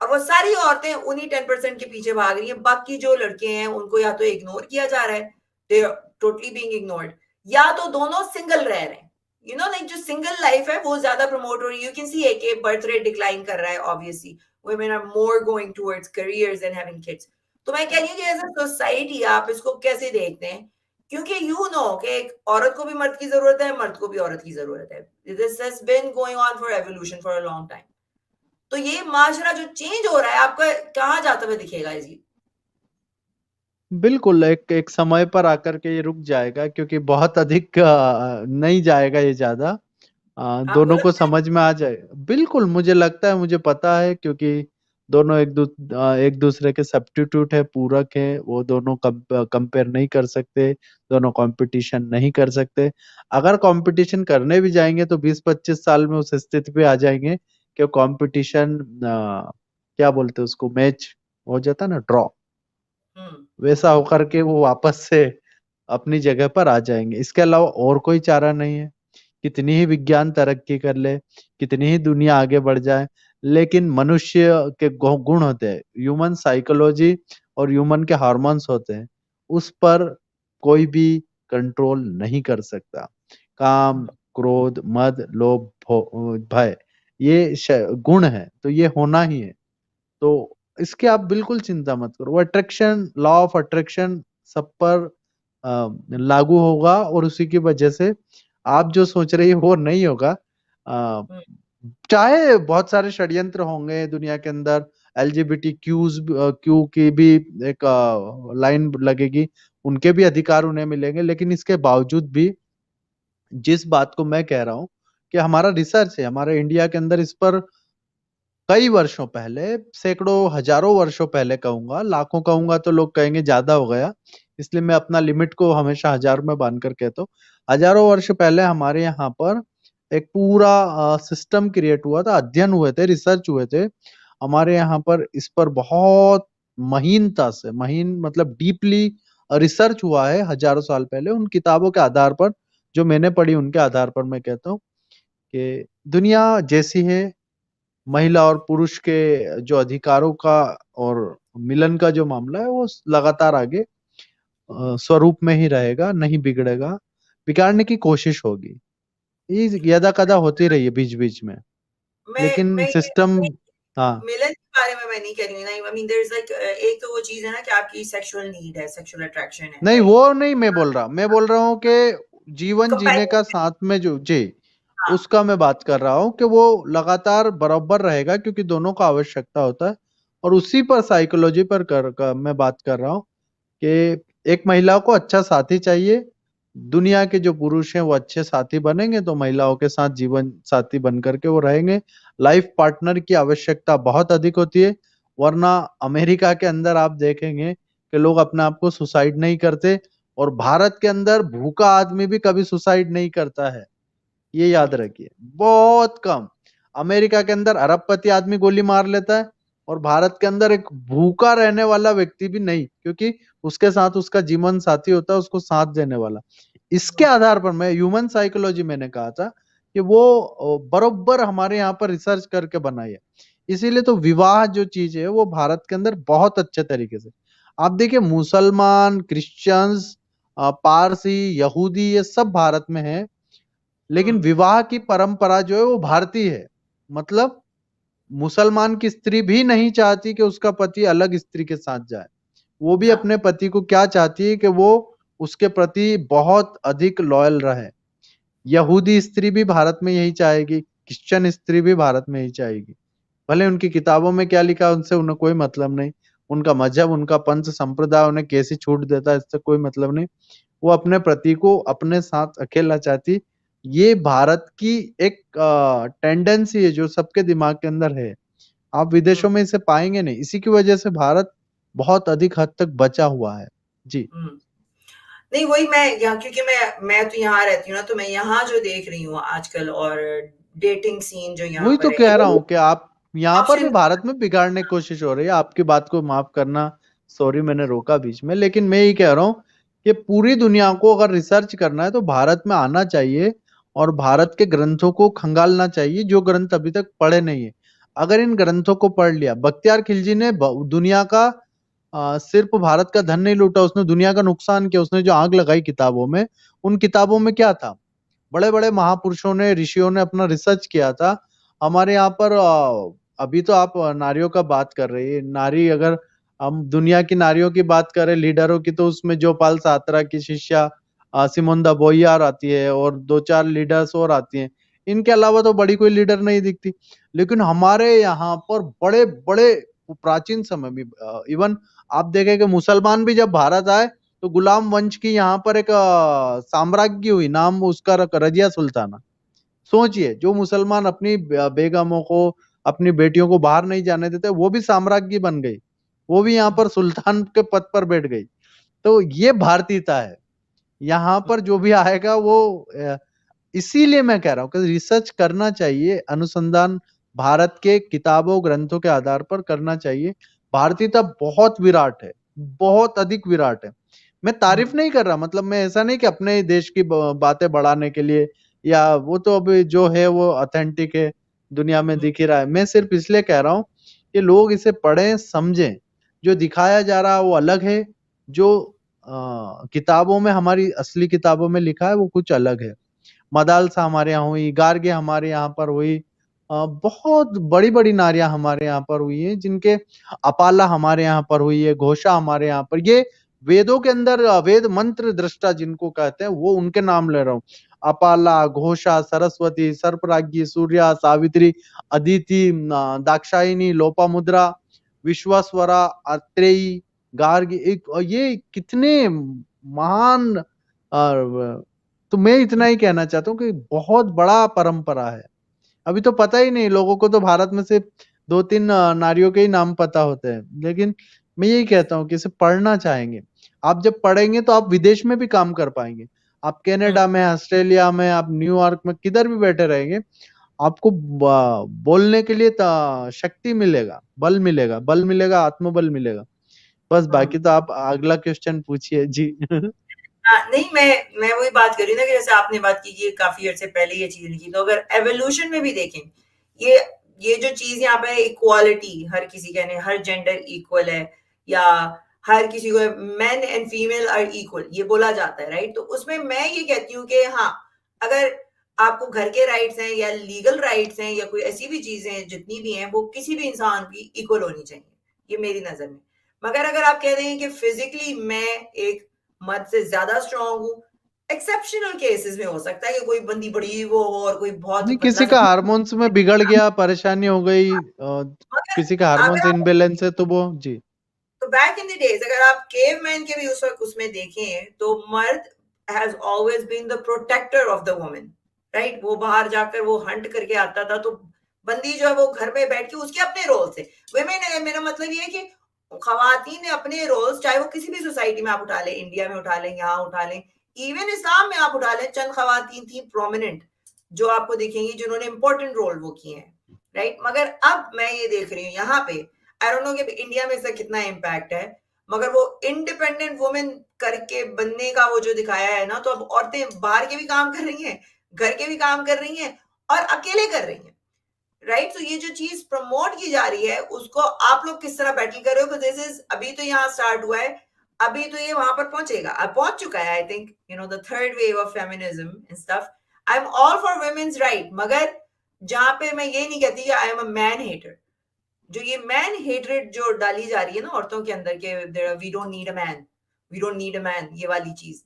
और वो सारी औरतें उन्हीं 10% के पीछे भाग रही हैं। बाकी जो लड़के हैं उनको या तो इग्नोर किया जा रहा है, दे टोटली बीइंग इग्नोर्ड, या तो दोनों सिंगल रह रहे हैं। लाइक जो सिंगल लाइफ है वो ज्यादा प्रमोट हो रही है। यू कैन सी है कि बर्थ रेट डिक्लाइन कर रहा है, obviously women are more going towards careers than having kids। तो मैं कह रही हूँ कि एज अ सोसाइटी आप इसको कैसे देखते हैं, क्योंकि कि एक औरत को भी मर्द की जरूरत है, मर्द को भी औरत की जरूरत है। This has been going on for evolution for a long time. तो ये माशरा जो चेंज हो रहा है आपका कहाँ जाता हुआ दिखेगा इसकी? बिल्कुल, एक एक समय पर आकर के ये रुक जाएगा, क्योंकि बहुत अधिक नहीं जाएगा ये ज़्यादा। आपको दोनों को लगता है? समझ में आ जाएगा। बिल्कुल, मुझे लगता है, मुझे पता है, क्योंकि दोनों एक दूसरे के सब्स्टिट्यूट है, पूरक हैं। वो दोनों कंपेयर नहीं कर सकते, दोनों कॉम्पिटिशन नहीं कर सकते। अगर कॉम्पिटिशन करने भी जाएँगे तो 20-25 साल में उस स्थिति पे आ जाएँगे कि कॉम्पिटिशन क्या बोलते हैं उसको, मैच हो जाता है ना, ड्रॉ। हम्म। वैसा होकर के वो वापस से अपनी जगह पर आ जाएंगे। इसके अलावा और कोई चारा नहीं है। कितनी ही विज्ञान तरक्की कर ले, कितनी ही दुनिया आगे बढ़ जाए, लेकिन मनुष्य के गुण होते हैं, ह्यूमन साइकोलॉजी और ह्यूमन के हार्मोन्स होते हैं, उस पर कोई भी कंट्रोल नहीं कर सकता। काम, क्रोध, मद, लोभ, भय ये गुण है, तो ये होना ही है। तो इसकी आप बिल्कुल चिंता मत करो। वो अट्रैक्शन, लॉ ऑफ अट्रैक्शन सब पर लागू होगा और उसी की वजह से आप जो सोच रही है वो नहीं होगा। हम्म, चाहे बहुत सारे षड्यंत्र होंगे दुनिया के अंदर, एलजीबीटी क्यू की भी एक लाइन लगेगी, उनके भी अधिकार उन्हें मिलेंगे, लेकिन इसके बावजूद भी जिस बात को मैं कह रहा हूँ कि हमारा रिसर्च है, हमारे इंडिया के अंदर इस पर कई वर्षों पहले, सैकड़ों हजारों वर्षों पहले कहूंगा, लाखों कहूंगा तो लोग कहेंगे ज्यादा हो गया, इसलिए मैं अपना लिमिट को हमेशा हजार में बांध कर कहता हूँ। हजारों वर्ष पहले हमारे यहाँ पर एक पूरा सिस्टम क्रिएट हुआ था, अध्ययन हुए थे, रिसर्च हुए थे हमारे यहाँ पर। इस पर बहुत महीनता से, महीन मतलब डीपली रिसर्च हुआ है हजारों साल पहले। उन किताबों के आधार पर जो मैंने पढ़ी, उनके आधार पर मैं कहता हूँ कि दुनिया जैसी है, महिला और पुरुष के जो अधिकारों का और मिलन का जो मामला है, वो लगातार आगे स्वरूप में ही रहेगा, नहीं बिगड़ेगा। बिगाड़ने की कोशिश होगी, ये यदा कदा होती रही है बीच बीच में, लेकिन मैं सिस्टम। हाँ, मिलन के बारे में मैं नहीं कह रही हूँ ना। I mean there is like एक तो वो चीज है ना कि आपकी सेक्सुअल नीड है, सेक्सुअल अट्रैक्शन है, नहीं राइट? वो नहीं मैं बोल रहा, मैं बोल रहा हूँ कि जीवन जीने का कंपैटिबिलिटी। साथ में जो जी, हाँ, उसका मैं बात कर रहा हूँ कि वो लगातार बराबर रहेगा, क्योंकि दोनों का आवश्यकता होता है। और उसी पर साइकोलॉजी पर मैं बात कर रहा हूँ कि एक महिला को अच्छा साथी चाहिए। दुनिया के जो पुरुष हैं वो अच्छे साथी बनेंगे तो महिलाओं के साथ जीवन साथी बन करके वो रहेंगे। लाइफ पार्टनर की आवश्यकता बहुत अधिक होती है, वरना अमेरिका के अंदर आप देखेंगे कि लोग अपने आप को सुसाइड नहीं करते, और भारत के अंदर भूखा आदमी भी कभी सुसाइड नहीं करता है, ये याद रखिए, बहुत कम। अमेरिका के अंदर अरबपति आदमी गोली मार लेता है, और भारत के अंदर एक भूखा रहने वाला व्यक्ति भी नहीं, क्योंकि उसके साथ उसका जीवन साथी होता है, उसको साथ देने वाला। इसके आधार पर मैं ह्यूमन साइकोलॉजी मैंने कहा था कि वो बरोबर हमारे यहाँ पर रिसर्च करके बनाई है। इसीलिए तो विवाह जो चीज है वो भारत के अंदर बहुत अच्छे तरीके से, आप देखिए मुसलमान, क्रिश्चियंस, पारसी, यहूदी, ये सब भारत में है, लेकिन विवाह की परंपरा जो है वो भारतीय है। मतलब मुसलमान की स्त्री भी नहीं चाहती कि उसका पति अलग स्त्री के साथ जाए, वो भी हाँ, अपने पति को क्या चाहती है कि वो उसके प्रति बहुत अधिक लॉयल रहे। यहूदी स्त्री भी भारत में यही चाहेगी, क्रिश्चियन स्त्री भी भारत में यही चाहेगी। भले उनकी किताबों में क्या लिखा है उनसे उन्हें कोई मतलब नहीं, उनका मजहब, उनका पंथ संप्रदाय उन्हें कैसी छूट देता है इससे कोई मतलब नहीं, वो अपने पति को अपने साथ अकेला चाहती। ये भारत की एक टेंडेंसी है जो सबके दिमाग के अंदर है, आप विदेशों में इसे पाएंगे नहीं। इसी की वजह से भारत बहुत अधिक हद तक बचा हुआ है। जी, नहीं वही मैं यहाँ, क्योंकि मैं तो यहाँ रहती हूँ ना, तो मैं यहाँ जो देख रही हूँ आजकल, और डेटिंग सीन जो यहाँ वही तो पर है, कह रहा हूँ कि आप यहाँ पर भी ऑप्शन। भारत में बिगाड़ने की कोशिश हो रही है। आपकी बात को माफ करना, सॉरी मैंने रोका बीच में, लेकिन मैं ये कह रहा हूँ कि पूरी दुनिया को अगर रिसर्च करना है तो भारत में आना चाहिए, और भारत के ग्रंथों को खंगालना चाहिए जो ग्रंथ अभी तक पढ़े नहीं है। अगर इन ग्रंथों को पढ़ लिया, बख्तियार खिलजी ने दुनिया का सिर्फ भारत का धन नहीं लूटा, उसने दुनिया का नुकसान किया। उसने जो आग लगाई किताबों में, उन किताबों में क्या था? बड़े बड़े महापुरुषों ने, ऋषियों ने अपना रिसर्च किया था। हमारे यहाँ पर अभी तो आप नारियों का बात कर रही है, नारी अगर हम दुनिया की नारियों की बात करें लीडरों की, तो उसमें जोपाल सातरा की शिष्या सिमोन द बोइयार आती है, और दो चार लीडर्स और आती हैं। इनके अलावा तो बड़ी कोई लीडर नहीं दिखती। लेकिन हमारे यहाँ पर बड़े बड़े प्राचीन समय में, इवन आप देखें कि मुसलमान भी जब भारत आए तो गुलाम वंश की यहाँ पर एक साम्राज्य हुई, नाम उसका रजिया सुल्ताना। सोचिए, जो मुसलमान अपनी बेगमों को, अपनी बेटियों को बाहर नहीं जाने देते, वो भी साम्राज्य बन गई, वो भी यहाँ पर सुल्तान के पद पर बैठ गई। तो ये भारतीयता है, यहाँ पर जो भी आएगा वो इसीलिए मैं कह रहा हूँ कि रिसर्च करना चाहिए, अनुसंधान भारत के किताबों ग्रंथों के आधार पर करना चाहिए। भारतीयता बहुत विराट है, बहुत अधिक विराट है। मैं तारीफ नहीं कर रहा, मतलब मैं ऐसा नहीं कि अपने देश की बातें बढ़ाने के लिए, या वो तो अभी जो है वो ऑथेंटिक है, दुनिया में दिख ही रहा है। मैं सिर्फ इसलिए कह रहा हूँ कि लोग इसे पढ़ें, समझें। जो दिखाया जा रहा है वो अलग है, जो किताबों में, हमारी असली किताबों में लिखा है वो कुछ अलग है। मदालसा हमारे यहाँ हुई, गार्गे हमारे यहाँ पर हुई, बहुत बड़ी-बड़ी नारियाँ हमारे यहाँ पर हुई हैं, जिनके अपाला हमारे यहाँ पर हुई है, घोषा हमारे यहाँ पर, ये वेदों के अंदर वेद मंत्र दृष्टा जिनको कहते हैं, वो उनके नाम ले रहा हूँ। अपाला, घोषा, सरस्वती, सर्पराज्ञी, सूर्या, सावित्री, अदिति, दाक्षायणी, लोपामुद्रा, विश्वास्वरा, आत्रेयी, गार्गी, एक ये कितने महान तो मैं इतना ही कहना चाहता हूँ कि बहुत बड़ा परंपरा है। अभी तो पता ही नहीं, लोगों को तो भारत में सिर्फ 2-3 नारियों के ही नाम पता होते हैं। लेकिन मैं यही कहता हूँ कि इसे पढ़ना चाहेंगे। आप जब पढ़ेंगे तो आप विदेश में भी काम कर पाएँगे। आप कनाडा में, ऑस्ट्रेलिया में, आप न्यूयॉर्क में किधर भी बैठे रहेंगे, आपको बोलने के लिए शक्ति मिलेगा, बल मिलेगा, आत्मबल मिलेगा। बस बाकी तो आप अगला क्वेश्चन पूछिए जी। नहीं, मैं वही बात कर रही हूँ ना कि जैसे आपने बात की कि काफी अर्से पहले ये चीज लिखी, तो अगर एवोल्यूशन में भी देखें, ये जो चीज यहाँ पे इक्वालिटी, हर किसी कहने हर जेंडर इक्वल है, या हर किसी को men and female are equal, ये बोला जाता है, राइट? तो उसमें मैं ये कहती हूँ कि हाँ, अगर आपको घर के राइट्स हैं या लीगल राइट्स हैं या कोई ऐसी भी चीजें हैं, जितनी भी हैं, वो किसी भी इंसान की इक्वल होनी चाहिए, ये मेरी नजर में। मगर अगर आप कह दें कि फिजिकली मैं एक मर्द से ज्यादा स्ट्रांग हूँ, एक्सेप्शनल केसेस में हो सकता है कि कोई बंदी बड़ी वो हो और कोई बहुत नहीं, पतला किसी सा, का हार्मोन्स में बिगड़ गया, परेशानी हो गई, मगर किसी का हार्मोन्स अगर आप इम्बैलेंस है तो वो जी। तो बैक इन द डेज अगर आप केवमैन के भी उस वक्त उसमें देखें, तो मर्द has always been the protector of the woman, right? वो बाहर जाकर वो हंट करके आता था, तो बंदी जो है वो घर में बैठ के उसके अपने रोल से वुमेन, मेरा मतलब ये है कि खवातीन ने अपने रोल्स, चाहे वो किसी भी सोसाइटी में आप उठा लें, इंडिया में उठा लें, यहाँ उठा लें, इवन इस्लाम में आप उठा लें, चंद खवातीन थी प्रोमिनेंट जो आपको दिखेंगी जिन्होंने इंपॉर्टेंट रोल वो किए हैं, राइट? मगर अब मैं ये देख रही हूँ यहाँ पे, आई डोंट नो कि इंडिया में इसका कितना इम्पैक्ट है, मगर वो इंडिपेंडेंट वुमेन करके बनने का वो जो दिखाया है ना, तो अब औरतें बाहर के भी काम कर रही हैं, घर के भी काम कर रही हैं और अकेले कर रही हैं, राइट? तो ये जो चीज प्रमोट की जा रही है, उसको आप लोग किस तरह बैटल कर रहे हो? दिस इज अभी तो यहाँ स्टार्ट हुआ है, अभी तो ये वहां पर पहुंचेगा, अब पहुंच चुका है, I think, you know, the third wave of feminism and stuff. I am all for women's right, मगर जहां पे मैं ये नहीं कहती कि I am a man hater, जो ये मैन हेटरेड जो डाली जा रही है ना औरतों के अंदर के, we don't need a man, we don't need a man, ये वाली चीज,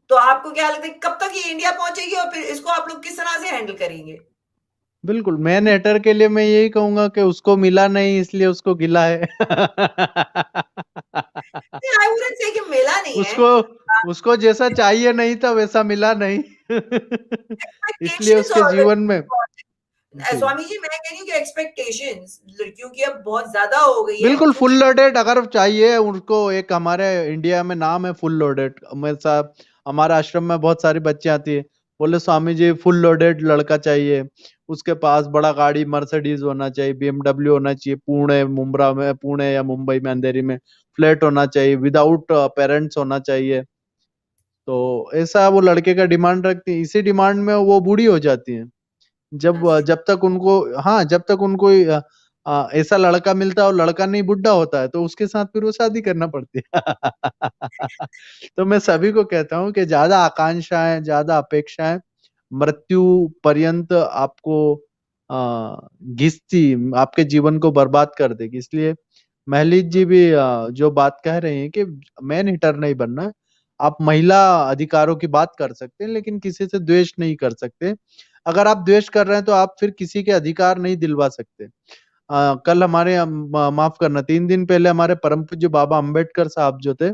तो आपको क्या लगता है कब तक ये इंडिया पहुंचेगी और फिर इसको आप लोग किस तरह से हैंडल करेंगे? बिल्कुल, मैन हेटर के लिए मैं यही कहूँगा कि उसको मिला नहीं इसलिए उसको गिला है। आई वुडंट से कि मिला नहीं है, उसको उसको जैसा चाहिए नहीं था वैसा मिला नहीं। इसलिए एक्सपेक्टेशंस उसके ऑलवेज जीवन में इम्पोर्टेंट। जी। स्वामी जी, मैं कह रही हूँ कि एक्सपेक्टेशंस लड़कियों की अब बहुत ज्यादा हो गई है, बिल्कुल फुल क्योंकि लोडेड अगर चाहिए उनको, एक हमारे इंडिया में नाम है फुल लोडेड। मेरे साथ हमारे आश्रम में बहुत सारी बच्ची आती है, बोले स्वामी जी फुल लोडेड लड़का चाहिए, उसके पास बड़ा गाड़ी मर्सिडीज होना चाहिए, बीएमडब्ल्यू होना चाहिए, पुणे या मुंबई में अंधेरी में फ्लैट होना चाहिए, विदाउट पेरेंट्स होना चाहिए। तो ऐसा वो लड़के का डिमांड रखती है, इसी डिमांड में वो बूढ़ी हो जाती है। जब तक उनको, हाँ, जब तक उनको ऐसा लड़का मिलता है और लड़का नहीं बुढ़ा होता है, तो उसके साथ फिर वो शादी करना पड़ती है। तो मैं सभी को कहता हूँ कि ज्यादा आकांक्षाएं, ज्यादा अपेक्षाएं मृत्यु पर्यंत आपको घिसती, आपके जीवन को बर्बाद कर देगी। इसलिए महलीज जी भी जो बात कह रहे हैं कि मैन हिटर नहीं बनना है, आप महिला अधिकारों की बात कर सकते हैं, लेकिन किसी से द्वेष नहीं कर सकते। अगर आप द्वेष कर रहे हैं तो आप फिर किसी के अधिकार नहीं दिलवा सकते। कल हमारे माफ करना, 3 दिन पहले हमारे परम पूज्य बाबा अम्बेडकर साहब जो थे,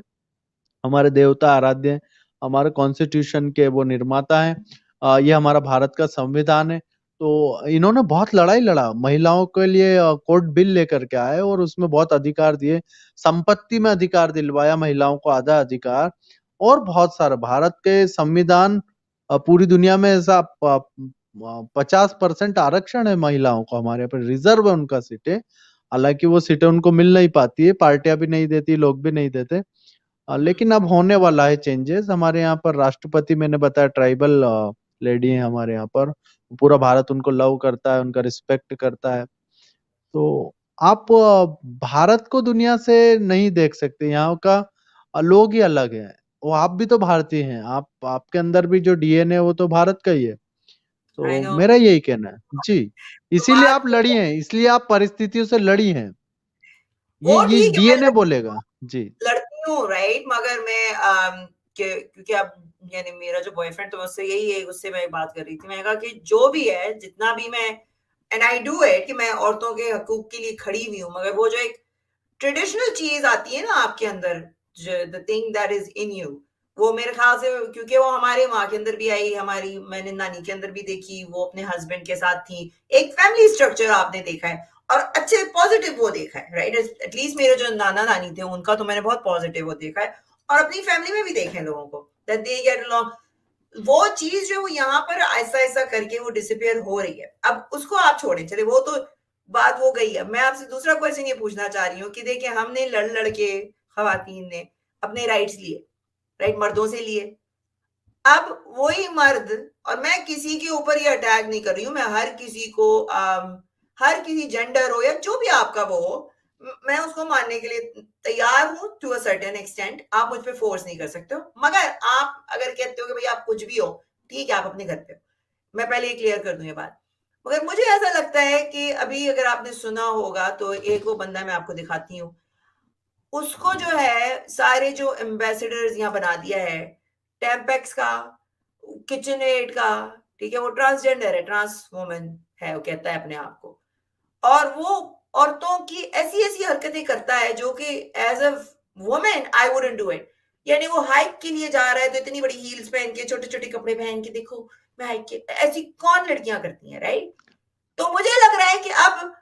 हमारे देवता आराध्य हैं, हमारे कॉन्स्टिट्यूशन के वो निर्माता हैं। ये हमारा भारत का संविधान है। तो इन्होंने बहुत लड़ाई लड़ा, महिलाओं के लिए कोर्ट बिल लेकर के आए और उसमें बहुत अधिकार दिए, संपत्ति में अधिकार दिलवाया महिलाओं को, आधा अधिकार, और बहुत सारा भारत के संविधान, पूरी दुनिया में ऐसा 50% आरक्षण है महिलाओं को, हमारे यहाँ पर रिजर्व है उनका सीटें। हालांकि वो सीटें उनको मिल नहीं पाती है, पार्टियां भी नहीं देती, लोग भी नहीं देते। लेकिन अब होने वाला है चेंजेस। हमारे यहाँ पर राष्ट्रपति, मैंने बताया, ट्राइबल लेडी है हमारे यहाँ पर। पूरा भारत उनको लव करता है, उनका रिस्पेक्ट करता है। तो आप भारत को दुनिया से नहीं देख सकते। यहाँ का लोग ही अलग हैं। वो आप भी तो भारतीय हैं, आप आपके अंदर भी जो डीएनए है वो तो भारत का ही है। आई तो नो। मेरा यही कहना है। जी, इसीलिए बात आप लड़ी हैं, इसलिए आप परिस्थितियों से लड़ी हैं। वो ये ठीक है, मैं डीएनए बोलेगा। जी। लड़ती हूँ, राइट? मगर मैं क्योंकि अब यानी मेरा जो बॉयफ्रेंड, तो मैं उससे यही है, उससे मैं बात कर रही थी, मैंने कहा कि जो भी है, जितना भी मैं, एंड आई डू इट, कि मैं औरतों के हकूक के लिए खड़ी हुई हूँ, मगर वो जो एक ट्रेडिशनल चीज आती है ना आपके अंदर, the thing that is in you, वो मेरे ख्याल से, क्योंकि वो हमारे माँ के अंदर भी आई, हमारी, मैंने नानी के अंदर भी देखी, वो अपने हस्बैंड के साथ थी, एक फैमिली स्ट्रक्चर आपने देखा है, और अच्छे पॉजिटिव वो देखा है, राइट? एटलीस्ट मेरे जो नाना नानी थे उनका तो मैंने बहुत पॉजिटिव वो देखा है, और अपनी फैमिली में भी देखे हैं लोगों को, दैट दे गेट अलोंग। वो चीज जो वो यहाँ पर ऐसा ऐसा करके वो डिसअपियर हो रही है, अब उसको आप छोड़ें, चले वो तो बात हो गई है। मैं आपसे दूसरा क्वेश्चन ये पूछना चाह रही हूँ कि देखिए, हमने लड़ लड़ के, खवातीन ने अपने राइट्स लिए, राइट, मर्दों से लिए। अब वही मर्द, और मैं किसी के ऊपर ये अटैक नहीं कर रही हूँ, मैं हर किसी को हर किसी जेंडर हो या जो भी आपका वो हो, मैं उसको मानने के लिए तैयार हूँ टू अ सर्टेन एक्सटेंट। आप मुझ पे फोर्स नहीं कर सकते हो, मगर आप अगर कहते हो कि भाई आप कुछ भी हो, ठीक है, आप अपने घर पे हो, मैं पहले ये क्लियर कर दूं ये बात। मगर मुझे ऐसा लगता है कि अभी अगर आपने सुना होगा, तो एक वो बंदा मैं आपको दिखाती हूँ, उसको जो है सारे जो एम्बेसडर्स यहाँ बना दिया है, टेम्पेक्स का, किचन एड का, ठीक है, वो ट्रांसजेंडर है, ट्रांस वुमन है, वो कहता है अपने आप को, और वो औरतों की ऐसी ऐसी हरकतें करता है जो कि as a woman I wouldn't do it. यानी वो हाइक के लिए जा रहा है तो इतनी बड़ी हील्स पहन के, छोटे छोटे कपड़े पहन के, देखो मैं हाइक के, ऐसी कौन लड़कियां करती हैं, राइट? तो मुझे लग रहा है कि अब,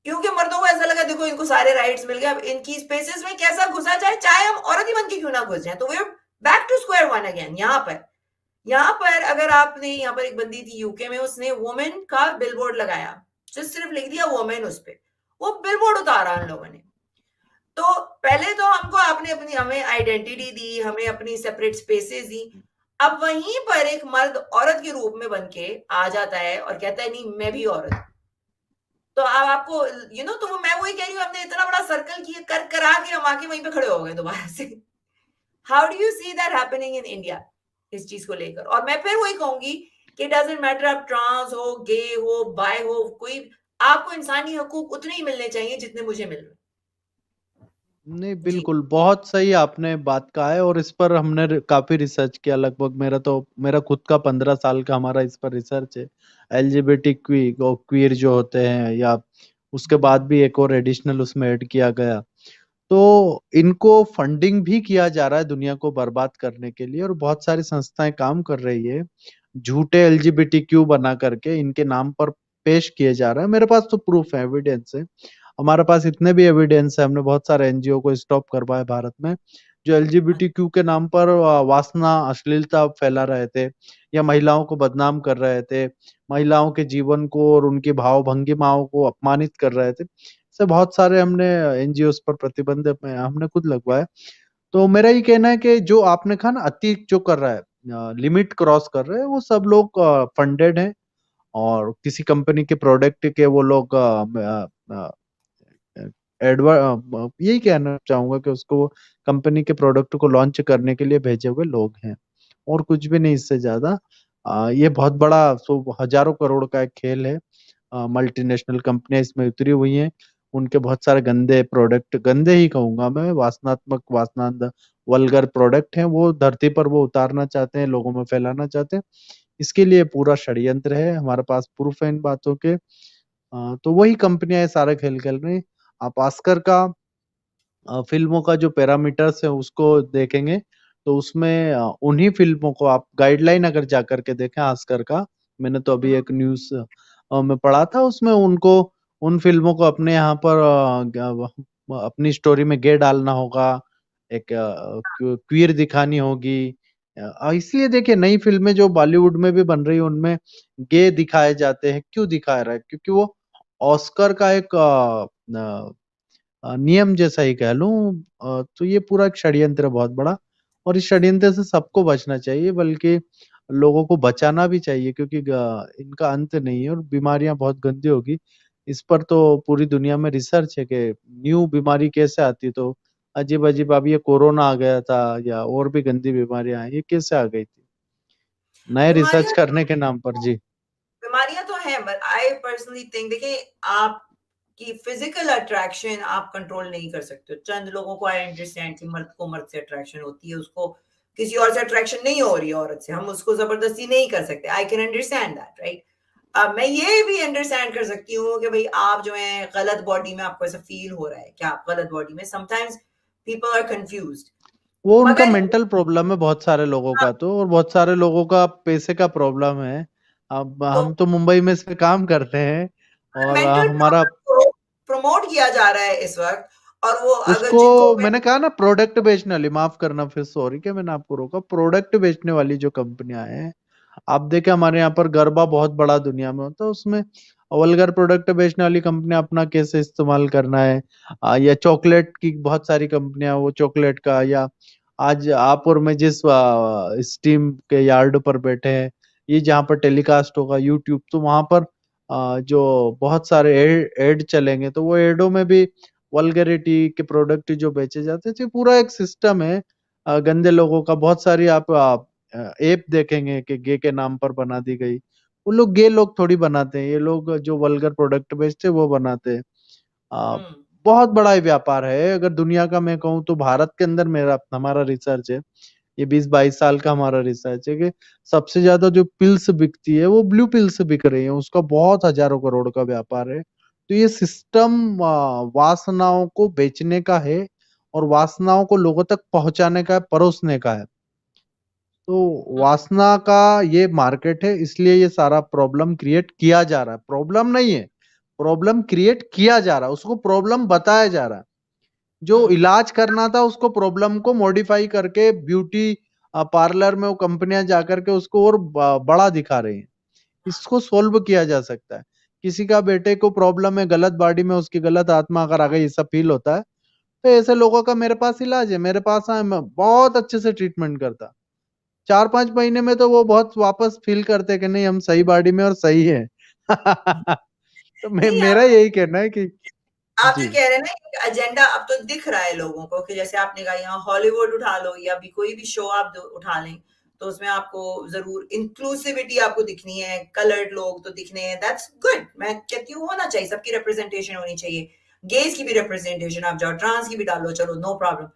क्योंकि मर्दों को ऐसा लगा देखो इनको सारे राइट्स मिल गए, अब इनकी स्पेसेस में कैसा घुसा जाए, चाहे हम औरत ही बन के क्यों ना घुस जाए, तो way back to square one again. यहाँ पर अगर आपने, यहाँ पर एक बंदी थी यूके में, उसने वुमेन का बिलबोर्ड लगाया, जो सिर्फ लिख दिया वुमेन उस पे, वो बिलबोर्ड उतारा उन लोगों ने। तो पहले तो हमको आपने अपनी, हमें आइडेंटिटी दी, हमें अपनी सेपरेट स्पेसेस दी, अब वहीं पर एक मर्द औरत के रूप में बन के आ जाता है और कहता है नहीं मैं भी औरत हूं। तो अब आपको तो मैं वही कह रही हूँ, हमने इतना बड़ा सर्कल किया, कर करा के हम आके वहीं पे खड़े हो गए दोबारा से। How do you see that happening in India, इस चीज को लेकर? और मैं फिर वही कहूंगी कि डजेंट मैटर आप ट्रांस हो, गे हो, बाय हो, कोई, आपको इंसानी हकूक उतने ही मिलने चाहिए जितने मुझे मिल रहे। नहीं, जी। बिल्कुल, बहुत सही आपने बात कहा है और इस पर हमने काफी रिसर्च किया। लगभग मेरा खुद का 15 साल का हमारा इस पर रिसर्च है। एलजीबीटी क्वीर जो होते हैं, या उसके बाद भी एक और एडिशनल उसमें ऐड किया गया, तो इनको फंडिंग भी किया जा रहा है दुनिया को बर्बाद करने के लिए, और बहुत सारी संस्थाएं काम कर रही है झूठे एलजीबीटीक्यू बना करके इनके नाम पर पेश किए जा रहा है। मेरे पास तो प्रूफ है, एविडेंस है, हमारे पास इतने भी एविडेंस है। हमने बहुत सारे एनजीओ को स्टॉप करवाया भारत में, जो एलजीबीटीक्यू के नाम पर वासना, अश्लीलता फैला रहे थे, या महिलाओं को बदनाम कर रहे थे, महिलाओं के जीवन को और उनकी भाव भंगिमाओं को अपमानित कर रहे थे। से बहुत सारे हमने एनजीओ पर प्रतिबंध हमने खुद लगवाया। तो मेरा ये कहना है कि जो आपने कहा ना, अति जो कर रहा है, लिमिट क्रॉस कर रहे हैं, वो सब लोग फंडेड हैं, और किसी कंपनी के प्रोडक्ट के वो लोग यही कहना चाहूंगा कि उसको कंपनी के प्रोडक्ट को लॉन्च करने के लिए भेजे हुए लोग हैं, और कुछ भी नहीं इससे ज्यादा। ये बहुत बड़ा, हजारों करोड़ का एक खेल है। मल्टीनेशनल कंपनियां इसमें उतरी हुई हैं, उनके बहुत सारे गंदे प्रोडक्ट, गंदे ही कहूंगा मैं, वासनात्मक, वासनांध, वल्गर प्रोडक्ट हैं, वो धरती पर वो उतारना चाहते हैं, लोगों में फैलाना चाहते हैं। इसके लिए पूरा षड्यंत्र है, हमारे पास प्रूफ है इन बातों के। तो वही कंपनियां ये सारे खेल खेल रही हैं। आप ऑस्कर का फिल्मों का जो पैरामीटर्स है उसको देखेंगे, तो उसमें उन्हीं फिल्मों को आप गाइडलाइन अगर जा करके देखें ऑस्कर का, मैंने तो अभी एक न्यूज़ में पढ़ा था, उसमें उनको उन फिल्मों को अपने यहाँ पर अपनी स्टोरी में गे डालना होगा, एक क्वीर दिखानी होगी। इसलिए देखिए, नई फिल्में जो बॉलीवुड में भी बन रही है उनमें गे दिखाए जाते हैं। क्यों दिखाया रहा है? क्योंकि वो ऑस्कर का एक नियम जैसा ही कह लूं। तो ये पूरा एक षड्यंत्र है बहुत बड़ा, और इस षड्यंत्र से सबको बचना चाहिए, बल्कि लोगों को बचाना भी चाहिए, क्योंकि इनका अंत नहीं है और बीमारियां बहुत गंदी होगी। इस पर तो पूरी दुनिया में रिसर्च है कि न्यू बीमारी कैसे आती है, तो अजीब-अजीब, अब ये कोरोना आ गया था या और भी गंदी बीमारियाँ आई, ये कैसे आ गई थी? नए रिसर्च बीमारियां करने के नाम पर। जी। बीमारियां तो हैं, बट आई पर्सनली थिंक, देखिए, आपकी फिजिकल अट्रैक्शन आप कंट्रोल नहीं कर सकते हो। चंद लोगों को आई अंडरस्टैंड कि मर्द को मर्द से अट्रैक्शन होती है, उसको किसी और से अट्रैक्शन नहीं हो रही है औरत से, हम उसको जबरदस्ती नहीं कर सकते। I can understand that, right? अब मैं ये भी अंडरस्टैंड कर सकती हूँ कि भाई आप जो है गलत बॉडी में, आपको ऐसा फील हो रहा है कि आप गलत बॉडी में, समटाइम्स पीपल आर कंफ्यूज्ड। वो उनका मगर मेंटल प्रॉब्लम है बहुत सारे लोगों का तो, और बहुत सारे लोगों का पैसे का प्रॉब्लम है। अब तो हम तो मुंबई में इस पे काम करते हैं और मेंटल हमारा प्रॉब्लम को प्रमोट किया जा रहा है इस वक्त, और वो अगर उसको जिनको मैंने कहा ना, प्रोडक्ट बेचने वाली, माफ करना फिर, सॉरी कि मैंने आपको रोका, प्रोडक्ट बेचने वाली जो कंपनियां हैं, आप देखें हमारे यहाँ पर गरबा बहुत बड़ा दुनिया में होता है, उसमें वल्गर प्रोडक्ट बेचने वाली कंपनियां अपना कैसे इस्तेमाल करना है, या चॉकलेट की बहुत सारी कंपनियां, वो चॉकलेट का, या आज आप और मैं जिस स्टीम के यार्ड पर बैठे हैं, ये जहाँ पर टेलीकास्ट होगा यूट्यूब, तो वहां पर जो बहुत सारे एड चलेंगे, तो वो एडो में भी वल्गरिटी के प्रोडक्ट जो बेचे जाते हैं, तो ये पूरा एक सिस्टम है गंदे लोगों का। बहुत सारी आप ऐप देखेंगे कि गे के नाम पर बना दी गई, वो लोग गे लोग थोड़ी बनाते हैं, ये लोग जो वल्गर प्रोडक्ट बेचते हैं वो बनाते हैं। आ, हम्म बहुत बड़ा ये व्यापार है। अगर दुनिया का मैं कहूँ तो भारत के अंदर मेरा हमारा रिसर्च है, ये 20-22 साल का हमारा रिसर्च है कि सबसे ज्यादा जो पिल्स बिकती है वो ब्लू पिल्स बिक रही है, उसका बहुत हजारों करोड़ का व्यापार है। तो ये सिस्टम वासनाओं को बेचने का है और वासनाओं को लोगों तक पहुंचाने का है, परोसने का है। तो वासना का ये मार्केट है, इसलिए ये सारा प्रॉब्लम क्रिएट किया जा रहा है। प्रॉब्लम नहीं है, प्रॉब्लम क्रिएट किया जा रहा है, उसको प्रॉब्लम बताया जा रहा है। जो हम्म इलाज करना था उसको प्रॉब्लम को मॉडिफाई करके ब्यूटी पार्लर में वो कंपनियां जाकर के उसको और बड़ा दिखा रही हैं। इसको सोल्व किया जा सकता है। किसी का बेटे को प्रॉब्लम है गलत बॉडी में, उसकी गलत आत्मा अगर आ गई, ऐसा फील होता है, तो ऐसे लोगों का मेरे पास इलाज है, मेरे पास आए, मैं बहुत अच्छे से ट्रीटमेंट करता। 4-5 महीने में तो वो बहुत वापस फील करते कि नहीं, हम सही बॉडी में और सही है। तो नहीं, मेरा यही कहना है कि आप जी। जो कह रहे हैं ना, एक एजेंडा अब तो दिख रहा है लोगों को, कि जैसे आपने कहा, यहाँ हॉलीवुड उठा लो या भी कोई भी शो आप उठा लें, तो उसमें आपको जरूर इंक्लूसिविटी आपको दिखनी है, कलर्ड लोग तो दिखने हैं, दैट्स गुड। मैं कहती हूँ होना चाहिए, सबकी रिप्रेजेंटेशन होनी चाहिए, गेज की भी रिप्रेजेंटेशन, आप जाओ ट्रांस की भी डालो, चलो नो प्रॉब्लम।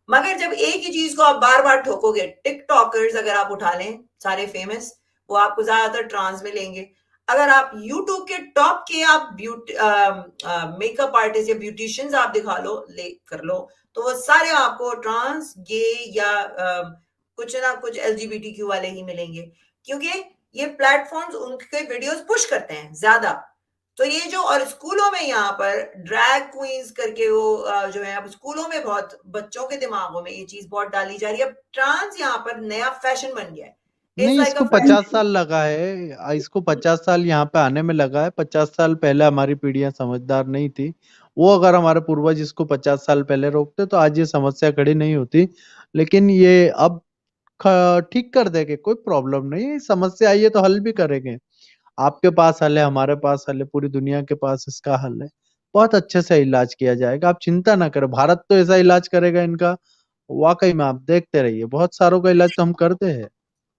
मगर जब एक ही चीज को आप बार बार ठोकोगे, टिकटॉकर्स अगर आप उठा लें सारे फेमस, वो आपको ज्यादातर ट्रांस में लेंगे। अगर आप YouTube के टॉप के आप मेकअप आर्टिस्ट या ब्यूटिशियंस आप दिखा लो, ले कर लो, तो वो सारे आपको ट्रांस, गे या कुछ ना कुछ LGBTQ वाले ही मिलेंगे, क्योंकि ये प्लेटफॉर्म्स उनके वीडियोस पुश करते हैं ज्यादा। तो ये जो, और स्कूलों में यहाँ पर ड्रैग क्वींस करके वो जो है, अब स्कूलों में बहुत बच्चों के दिमागों में ये चीज बहुत डाली जा रही है। अब ट्रांस यहाँ पर नया फैशन बन गया है, इट्स नहीं, लाइक अ इसको 50 फैशन। साल लगा है, इसको 50 साल यहाँ पे आने में लगा है। 50 साल पहले हमारी पीढ़ियां समझदार नहीं थी। वो अगर हमारे पूर्वज इसको 50 साल पहले रोकते तो आज ये समस्या खड़ी नहीं होती। लेकिन ये अब ठीक कर देंगे, कोई प्रॉब्लम नहीं है। समस्या आई है तो हल भी करेंगे। आपके पास हल है, हमारे पास हल है, पूरी दुनिया के पास इसका हल है। बहुत अच्छे से इलाज किया जाएगा, आप चिंता ना करें। भारत तो ऐसा इलाज करेगा इनका, वाकई में आप देखते रहिए, बहुत सारों का इलाज तो हम करते हैं।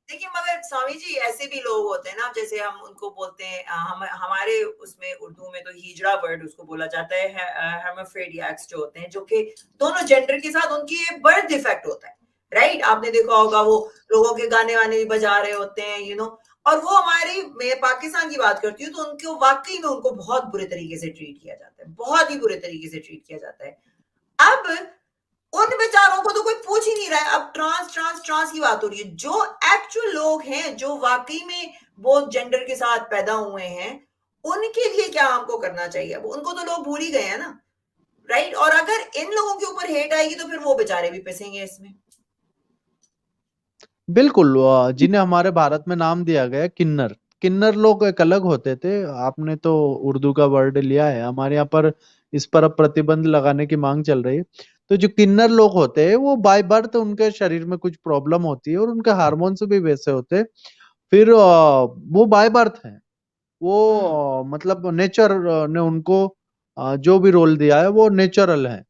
देखिए, मगर स्वामी जी, ऐसे भी लोग होते हैं ना, जैसे हम उनको बोलते हैं, हम हमारे उसमें उर्दू में तो हिजड़ा वर्ड उसको बोला जाता है, हेर्माफ्रोडिट्स जो होते हैं, जो कि दोनों जेंडर के साथ उनकी बर्थ डिफेक्ट होता है, राइट? आपने देखा होगा, वो लोगों के गाने वाने भी बजा रहे होते हैं, और वो हमारी, मैं पाकिस्तान की बात करती हूँ, तो उनको वाकई में उनको बहुत बुरे तरीके से ट्रीट किया जाता है, बहुत ही बुरे तरीके से ट्रीट किया जाता है। अब उन बेचारों को तो कोई पूछ ही नहीं रहा है। अब ट्रांस ट्रांस ट्रांस की बात हो रही है। जो एक्चुअल लोग हैं, जो वाकई में वो जेंडर के साथ पैदा हुए हैं, उनके लिए क्या हमको करना चाहिए? अब उनको तो लोग भूल ही गए हैं ना, राइट? और अगर इन लोगों के ऊपर हेट आएगी तो फिर वो बेचारे भी पिसेंगे इसमें। बिल्कुल, जिन्हें हमारे भारत में नाम दिया गया किन्नर। किन्नर लोग एक अलग होते थे। आपने तो उर्दू का वर्ड लिया है, हमारे यहाँ पर इस पर अब प्रतिबंध लगाने की मांग चल रही है। तो जो किन्नर लोग होते हैं वो बाय बर्थ उनके शरीर में कुछ प्रॉब्लम होती है और उनके हार्मोन्स भी वैसे होते हैं। फिर वो बाय बर्थ है, हम्म वो मतलब नेचर ने उनको जो भी रोल दिया है वो नेचुरल है।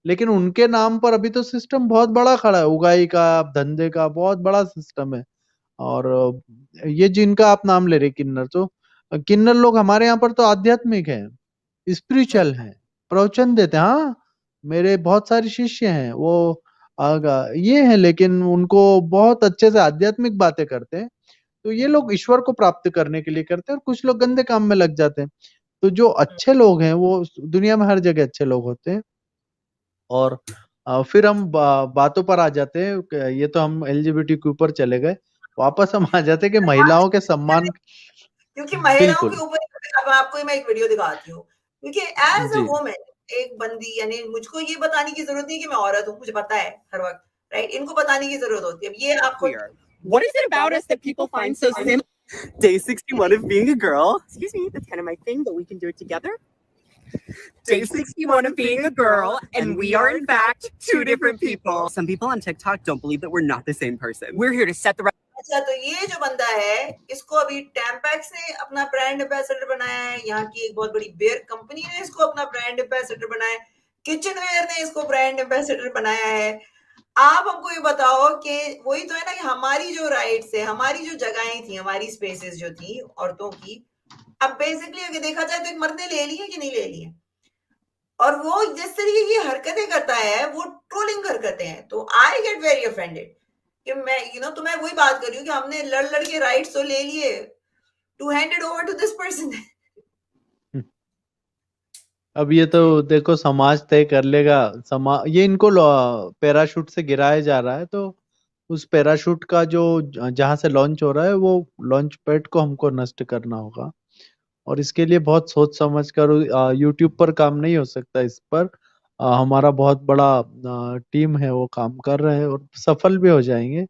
लेकिन उनके नाम पर अभी तो सिस्टम बहुत बड़ा खड़ा है, उगाई का, धंधे का बहुत बड़ा सिस्टम है। और ये जिनका आप नाम ले रहे किन्नर, तो किन्नर लोग हमारे यहाँ पर तो आध्यात्मिक हैं, स्पिरिचुअल हैं, प्रवचन देते हैं। हाँ, मेरे बहुत सारे शिष्य हैं, वो ये हैं, लेकिन उनको बहुत अच्छे से आध्यात्मिक बातें करते हैं। तो ये लोग ईश्वर को प्राप्त करने के लिए करते हैं, और कुछ लोग गंदे काम में लग जाते हैं। तो जो अच्छे लोग हैं वो दुनिया में हर जगह अच्छे लोग होते हैं। और फिर हम बातों पर आ जाते हैं, ये तो हम एलजीबीटी के ऊपर चले गए, वापस हम आ जाते हैं कि महिलाओं के सम्मान। क्योंकि महिलाओं के बिल्कुल। ऊपर अब आपको मैं एक वीडियो दिखाती हूँ, क्योंकि एज अ जी। वुमेन, एक बंदी, यानी मुझको ये बताने की जरूरत नहीं कि मैं औरत हूँ, मुझे पता है हर वक्त, राइट? इनको बताने की जरूरत होती है। अब ये आप खुद, What is it about us that people find so simple? Day 61 of being a girl. Excuse me, that's kind of my thing, but we can do it together. Day 61 of being a girl, and we are in fact two different people. Some people on TikTok don't believe that we're not the same person. We're here to set the अच्छा, तो ये जो बंदा है, इसको अभी टैम्पैक्स ने अपना ब्रांड एम्बेसडर बनाया है, यहाँ की एक बहुत बड़ी बियर कंपनी ने इसको अपना ब्रांड एम्बेसडर बनाया है, किचनवेयर ने इसको ब्रांड एम्बेसडर बनाया है। आप हमको ये बताओ कि वही तो है ना कि हमारी जो राइट्स है, हमारी जो जगहें थी, हमारी स्पेसेस जो थी औरतों की, अब बेसिकली अगर देखा जाए तो एक मर्द ने ले ली है कि नहीं ले ली है। और वो जिस तरीके की हरकतें करता है, वो ट्रोलिंग हरकतें हैं। तो आई गेट वेरी ऑफेंडेड कि मैं तो मैं वही बात कर रही हूँ कि हमने लड़ लड़ के राइट्स तो ले लिए, to hand it over to this person. अब ये तो देखो समाज तय कर लेगा। ये इनको पैराशूट से गिराया जा रहा है, तो उस पैराशूट का जो जहां से लॉन्च हो रहा है, वो लॉन्च पैड को हमको नष्ट करना होगा। और इसके लिए बहुत सोच समझ कर, यूट्यूब पर काम नहीं हो सकता इस पर। हमारा बहुत बड़ा टीम है, वो काम कर रहे हैं और सफल भी हो जाएंगे,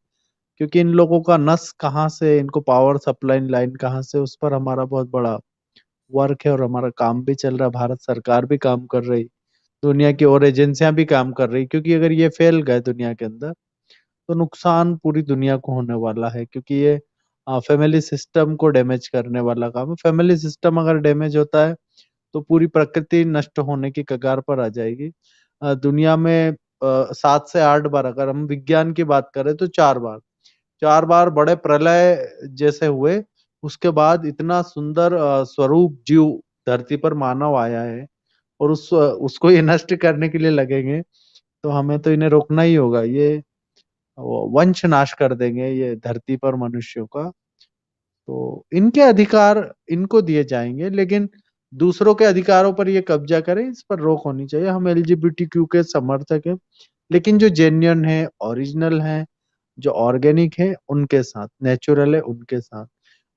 क्योंकि इन लोगों का नस कहाँ से, इनको पावर सप्लाई लाइन कहाँ से, उस पर हमारा बहुत बड़ा वर्क है और हमारा काम भी चल रहा है। भारत सरकार भी काम कर रही, दुनिया की और एजेंसियां भी काम कर रही, क्योंकि अगर ये फैल गए दुनिया के अंदर तो नुकसान पूरी दुनिया को होने वाला है, क्योंकि ये फैमिली सिस्टम को डैमेज करने वाला काम है। फैमिली सिस्टम अगर डैमेज होता है तो पूरी प्रकृति नष्ट होने की कगार पर आ जाएगी। दुनिया में 7 से 8 बार, अगर हम विज्ञान की बात करें तो 4 बार बड़े प्रलय जैसे हुए। उसके बाद इतना सुंदर स्वरूप जीव धरती पर मानव आया है, और उसको ये नष्ट करने के लिए लगेंगे, तो हमें तो इन्हें रोकना ही होगा। ये वंश नाश कर देंगे ये धरती पर मनुष्यों का। तो इनके अधिकार इनको दिए जाएंगे, लेकिन दूसरों के अधिकारों पर ये कब्जा करें, इस पर रोक होनी चाहिए। हम एलजीबीटीक्यू के समर्थक हैं, लेकिन जो जेन्युइन है, ओरिजिनल है, जो ऑर्गेनिक है, उनके साथ, नेचुरल है, उनके साथ।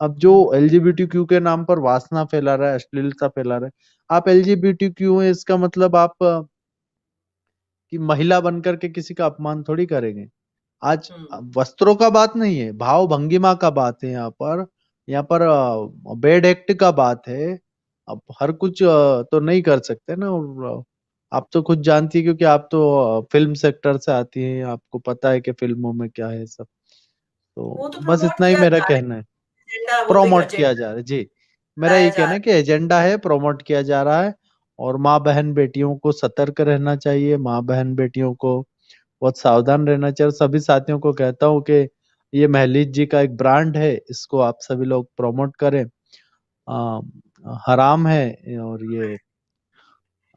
अब जो एलजीबीटीक्यू के नाम पर वासना फैला रहा है, अश्लीलता फैला रहा है, आप एलजीबीटीक्यू है इसका मतलब आप कि महिला बनकर के किसी का अपमान थोड़ी करेंगे। आज वस्त्रों का बात नहीं है, भाव भंगिमा का बात है। यहाँ पर बेड एक्ट का बात है। अब हर कुछ तो नहीं कर सकते ना। और आप तो खुद जानती है, क्योंकि आप तो फिल्म सेक्टर से आती हैं, आपको पता है कि फिल्मों में क्या है सब। वो तो तो बस प्रमोट इतना ही किया मेरा जा रहा है, कहना है। एजेंडा, वो तो एक प्रोमोट किया एजेंडा जा रहा है जी, मेरा लाया ये जा कहना रहा है कि एजेंडा है, प्रोमोट किया जा रहा है। और माँ बहन बेटियों को सतर्क रहना चाहिए, माँ बहन बेटियों को बहुत सावधान रहना चाहिए। और सभी साथियों को कहता हूँ कि ये महलीज जी का एक ब्रांड है, इसको आप सभी लोग प्रमोट करें। हराम है, और ये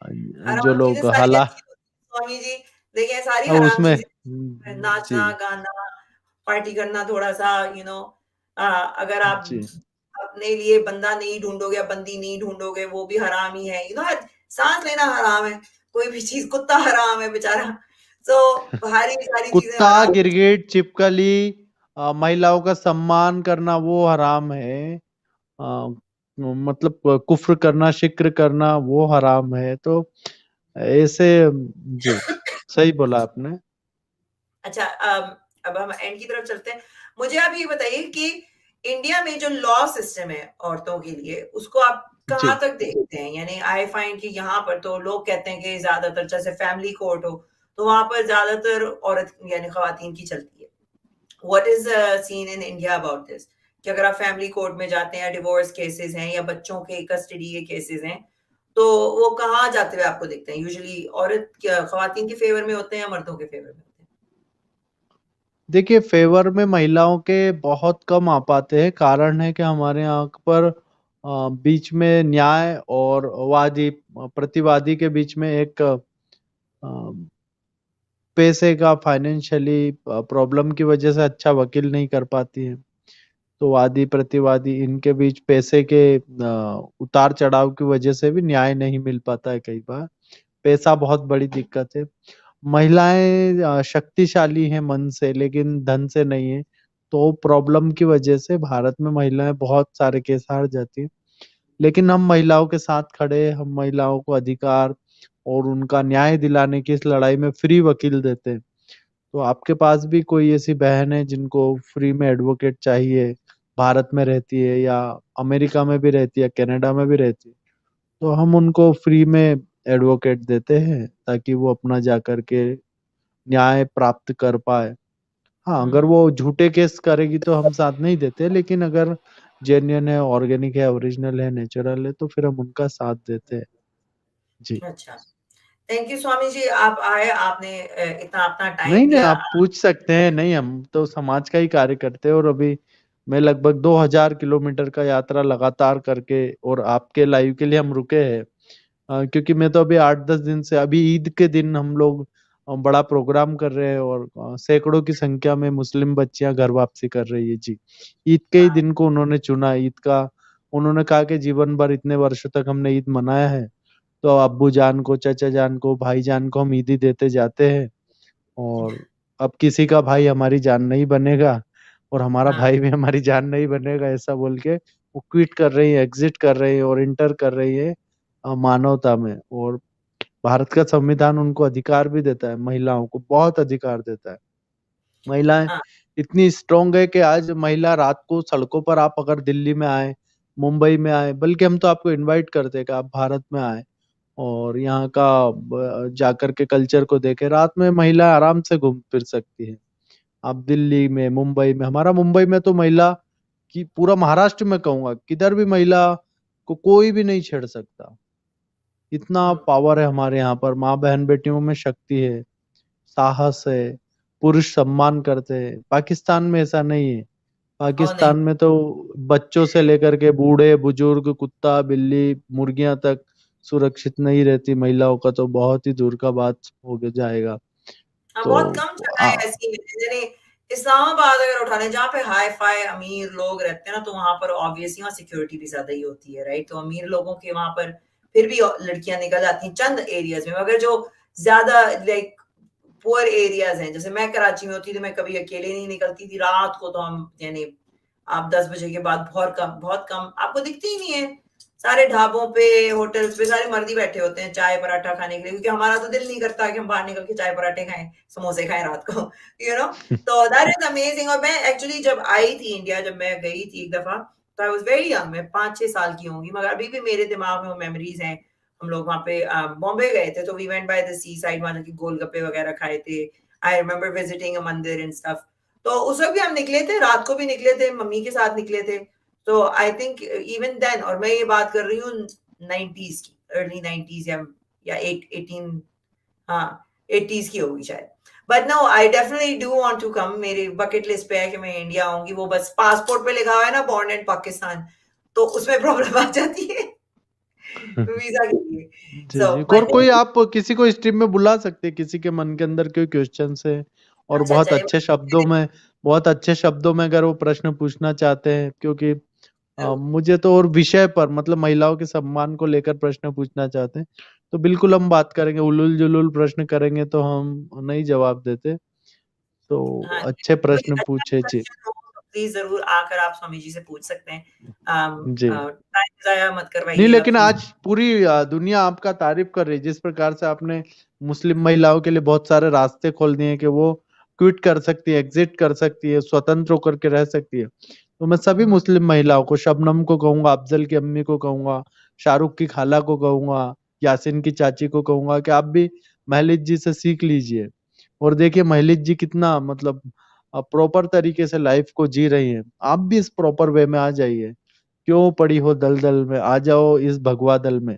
जो हराम चीजें लोग सारी हला अच्छी होती हैं, स्वामी जी। देखिए, सारी हराम उसमें चीजें, नाचना, जी गाना, पार्टी करना, थोड़ा सा अगर आप जी अपने लिए बंदा नहीं ढूंढोगे, बंदी नहीं ढूंढोगे, वो भी हराम ही है। सांस लेना हराम है, कोई भी चीज, कुत्ता हराम है बेचारा। सो बाहरी सारी चीजें कुत्ता, हराम। गिरगिट, छिपकली, महिलाओं का सम्मान करना वो हराम है। मतलब कुफ्र करना, शिक्र करना वो हराम है। तो ऐसे जी, सही बोला आपने। अच्छा, अब हम एंड की तरफ चलते हैं। मुझे आप ये बताइए कि इंडिया में जो लॉ सिस्टम है औरतों के लिए, उसको आप कहाँ जी तक देखते हैं? यानी आई फाइंड कि यहाँ पर तो लोग कहते हैं कि ज्यादातर, जैसे फैमिली कोर्ट हो, तो वहां पर ज्यादातर औरत यानी खवातीन की चलती है। What is seen in India about this, कि अगर आप फैमिली कोर्ट में जाते हैं, डिवोर्स केसेस हैं या बच्चों के कस्टडी के केसेस हैं, तो वो कहाँ जाते हुए आपको दिखते हैं? यूजुअली औरत क्या ख़वातीन के फ़ेवर में होते हैं या मर्दों के फ़ेवर में होते हैं? देखिए, फ़ेवर में महिलाओं के बहुत कम आ पाते हैं। कारण है कि हमारे यहाँ पर बीच में न्याय और प्रतिवादी के बीच में एक पैसे का फाइनेंशियली प्रॉब्लम की वजह से अच्छा वकील नहीं कर पाती है। तो वादी प्रतिवादी इनके बीच पैसे के उतार चढ़ाव की वजह से भी न्याय नहीं मिल पाता है कई बार। पैसा बहुत बड़ी दिक्कत है। महिलाएं शक्तिशाली हैं मन से, लेकिन धन से नहीं है। तो प्रॉब्लम की वजह से भारत में महिलाएं बहुत सारे केस हार जाती हैं। लेकिन हम महिलाओं के साथ खड़े हैं, हम महिलाओं को अधिकार और उनका न्याय दिलाने की इस लड़ाई में फ्री वकील देते हैं। तो आपके पास भी कोई ऐसी बहन है जिनको फ्री में एडवोकेट चाहिए, भारत में रहती है या अमेरिका में भी रहती है, कनाडा में भी रहती है, तो हम उनको फ्री में एडवोकेट देते हैं ताकि वो अपना जाकर के न्याय प्राप्त कर पाए। हाँ, अगर हुँ। वो झूठे केस करेगी तो हम साथ नहीं देते, लेकिन अगर जेन्युइन है, ऑर्गेनिक है, ओरिजिनल है, नेचुरल है, तो फिर हम उनका साथ देते हैं। जी। अच्छा। थैंक यू स्वामी जी, आप आए, आपने इतना अपना नहीं, टाइम नहीं, दिया। आप पूछ सकते हैं। नहीं, हम तो समाज का ही कार्य करते हैं और अभी मैं लगभग 2000 किलोमीटर का यात्रा लगातार करके और आपके लाइव के लिए हम रुके हैं। क्योंकि मैं तो अभी 8-10 दिन से, अभी ईद के दिन हम लोग बड़ा प्रोग्राम कर रहे हैं और सैकड़ों की संख्या में मुस्लिम बच्चियां घर वापसी कर रही है। जी। ईद के ही हाँ, दिन को उन्होंने चुना, ईद का उन्होंने कहा कि जीवन भर इतने वर्षों तक हमने ईद मनाया है, तो अब्बू जान को, चाचा जान को, भाई जान को हम ईदी देते जाते हैं और अब किसी का भाई हमारी जान नहीं बनेगा और हमारा हाँ। भाई भी हमारी जान नहीं बनेगा, ऐसा बोल के वो क्विट कर रही है, एग्जिट कर रही है और इंटर कर रही है मानवता में। और भारत का संविधान उनको अधिकार भी देता है, महिलाओं को बहुत अधिकार देता है। महिलाएं हाँ, इतनी स्ट्रांग है कि आज महिला रात को सड़कों पर, आप अगर दिल्ली में आए, मुंबई में आए, बल्कि हम तो आपको इनवाइट करते हैं कि आप भारत में आए और यहाँ का जाकर के कल्चर को देखें। रात में महिला आराम से घूम फिर सकती है। आप दिल्ली में, मुंबई में, हमारा मुंबई में तो महिला की, पूरा महाराष्ट्र में कहूंगा, किधर भी महिला को कोई भी नहीं छेड़ सकता। इतना हुँ, पावर है हमारे यहाँ पर, माँ बहन बेटियों में शक्ति है, साहस है, पुरुष सम्मान करते हैं। पाकिस्तान में ऐसा नहीं है। ओह नहीं। पाकिस्तान में तो बच्चों से लेकर के बूढ़े बुजुर्ग, कुत्ता बिल्ली, मुर्गियां तक सुरक्षित नहीं रहती। महिलाओं का तो बहुत ही दूर का बात हो जाएगा। हाँ, बहुत तो कम जगहें ऐसी हैं, यानी इस्लामाबाद अगर उठा लें, जहाँ पे हाई-फाई अमीर लोग रहते हैं ना, तो वहाँ पर ऑब्वियसली वहाँ सिक्योरिटी भी ज़्यादा ही होती है, राइट? तो अमीर लोगों के वहाँ पर फिर भी लड़कियाँ निकल जाती हैं चंद एरियाज़ में, मगर जो ज़्यादा लाइक पुअर एरियाज़ हैं, जैसे मैं कराची में होती थी, मैं कभी अकेले नहीं निकलती थी, रात को तो हम यानी आप 10 बजे के बाद बहुत कम आपको दिखती ही नहीं है। सारे ढाबों पे, होटल्स पे सारे मर्द ही बैठे होते हैं चाय पराठा खाने के लिए, क्योंकि हमारा तो दिल नहीं करता कि हम बाहर निकल के चाय पराठे खाएँ, समोसे खाएँ रात को, यू नो? तो दैट इज़ अमेजिंग। और मैं एक्चुअली जब आई थी इंडिया, जब मैं गई थी एक दफ़ा, तो आई वाज़ वेरी यंग, मैं 5-6 साल की होंगी, मगर अभी भी मेरे दिमाग में वो मेमोरीज़ हैं। हम लोग वहाँ पे बॉम्बे गए थे, तो we went by the seaside, वहाँ जाके गोलगप्पे वगैरह खाए थे। आई रिमेंबर विजिटिंग अ मंदिर एंड स्टफ। तो उस वक़्त भी हम निकले थे, रात को भी निकले थे, मम्मी के साथ निकले थे। तो आई थिंक इवन देन, और मैं ये बात कर रही हूँ 90s की, अर्ली 90s या 18, हाँ, 80s की होगी शायद। But no, I definitely do want to come, मेरी बकेट लिस्ट पे है कि मैं इंडिया आऊँगी। वो बस पासपोर्ट पे लिखा हुआ है ना बोर्न इन पाकिस्तान, तो उसमें प्रॉब्लम आ जाती है वीज़ा के लिए। जी, सो जी। और बट कोई आप किसी को स्ट्रीम में बुला सकते हैं, किसी के मन के अंदर कोई क्वेश्चन्स है और अच्छा चलिए। बहुत अच्छे शब्दों में अगर वो प्रश्न पूछना चाहते हैं, क्योंकि मुझे तो और विषय पर, मतलब महिलाओं के सम्मान को लेकर प्रश्न पूछना चाहते हैं, तो बिल्कुल हम बात करेंगे। उलूल-जुलूल प्रश्न करेंगे तो हम नहीं जवाब देते। तो हाँ, अच्छे कोई प्रश्न अच्छा पूछे। जी। क्वेश्चन हो तो प्लीज़ ज़रूर आकर आप स्वामी जी से पूछ सकते हैं। जी। टाइम ज़ाया मत नहीं, करवाइएगा लेकिन प्लीज़। आज पूरी दुनिया आपका तारीफ कर रही है, जिस प्रकार से आपने मुस्लिम महिलाओं के लिए बहुत सारे रास्ते खोल दिए हैं कि वो क्विट कर सकती है, एग्जिट कर सकती है, स्वतंत्र होकर के रह सकती है। तो मैं सभी हुँ, मुस्लिम महिलाओं को, शबनम को कहूंगा, अफजल की अम्मी को कहूंगा, शाहरुख की खाला को कहूंगा, यासीन की चाची को कहूंगा कि आप भी महलिद जी से सीख लीजिए और देखिए महलिद जी कितना, मतलब प्रॉपर तरीके से लाइफ को जी रही हैं। आप भी इस प्रॉपर वे में आ जाइए। क्यों पड़ी हो दलदल में, आ जाओ इस भगवा दल में।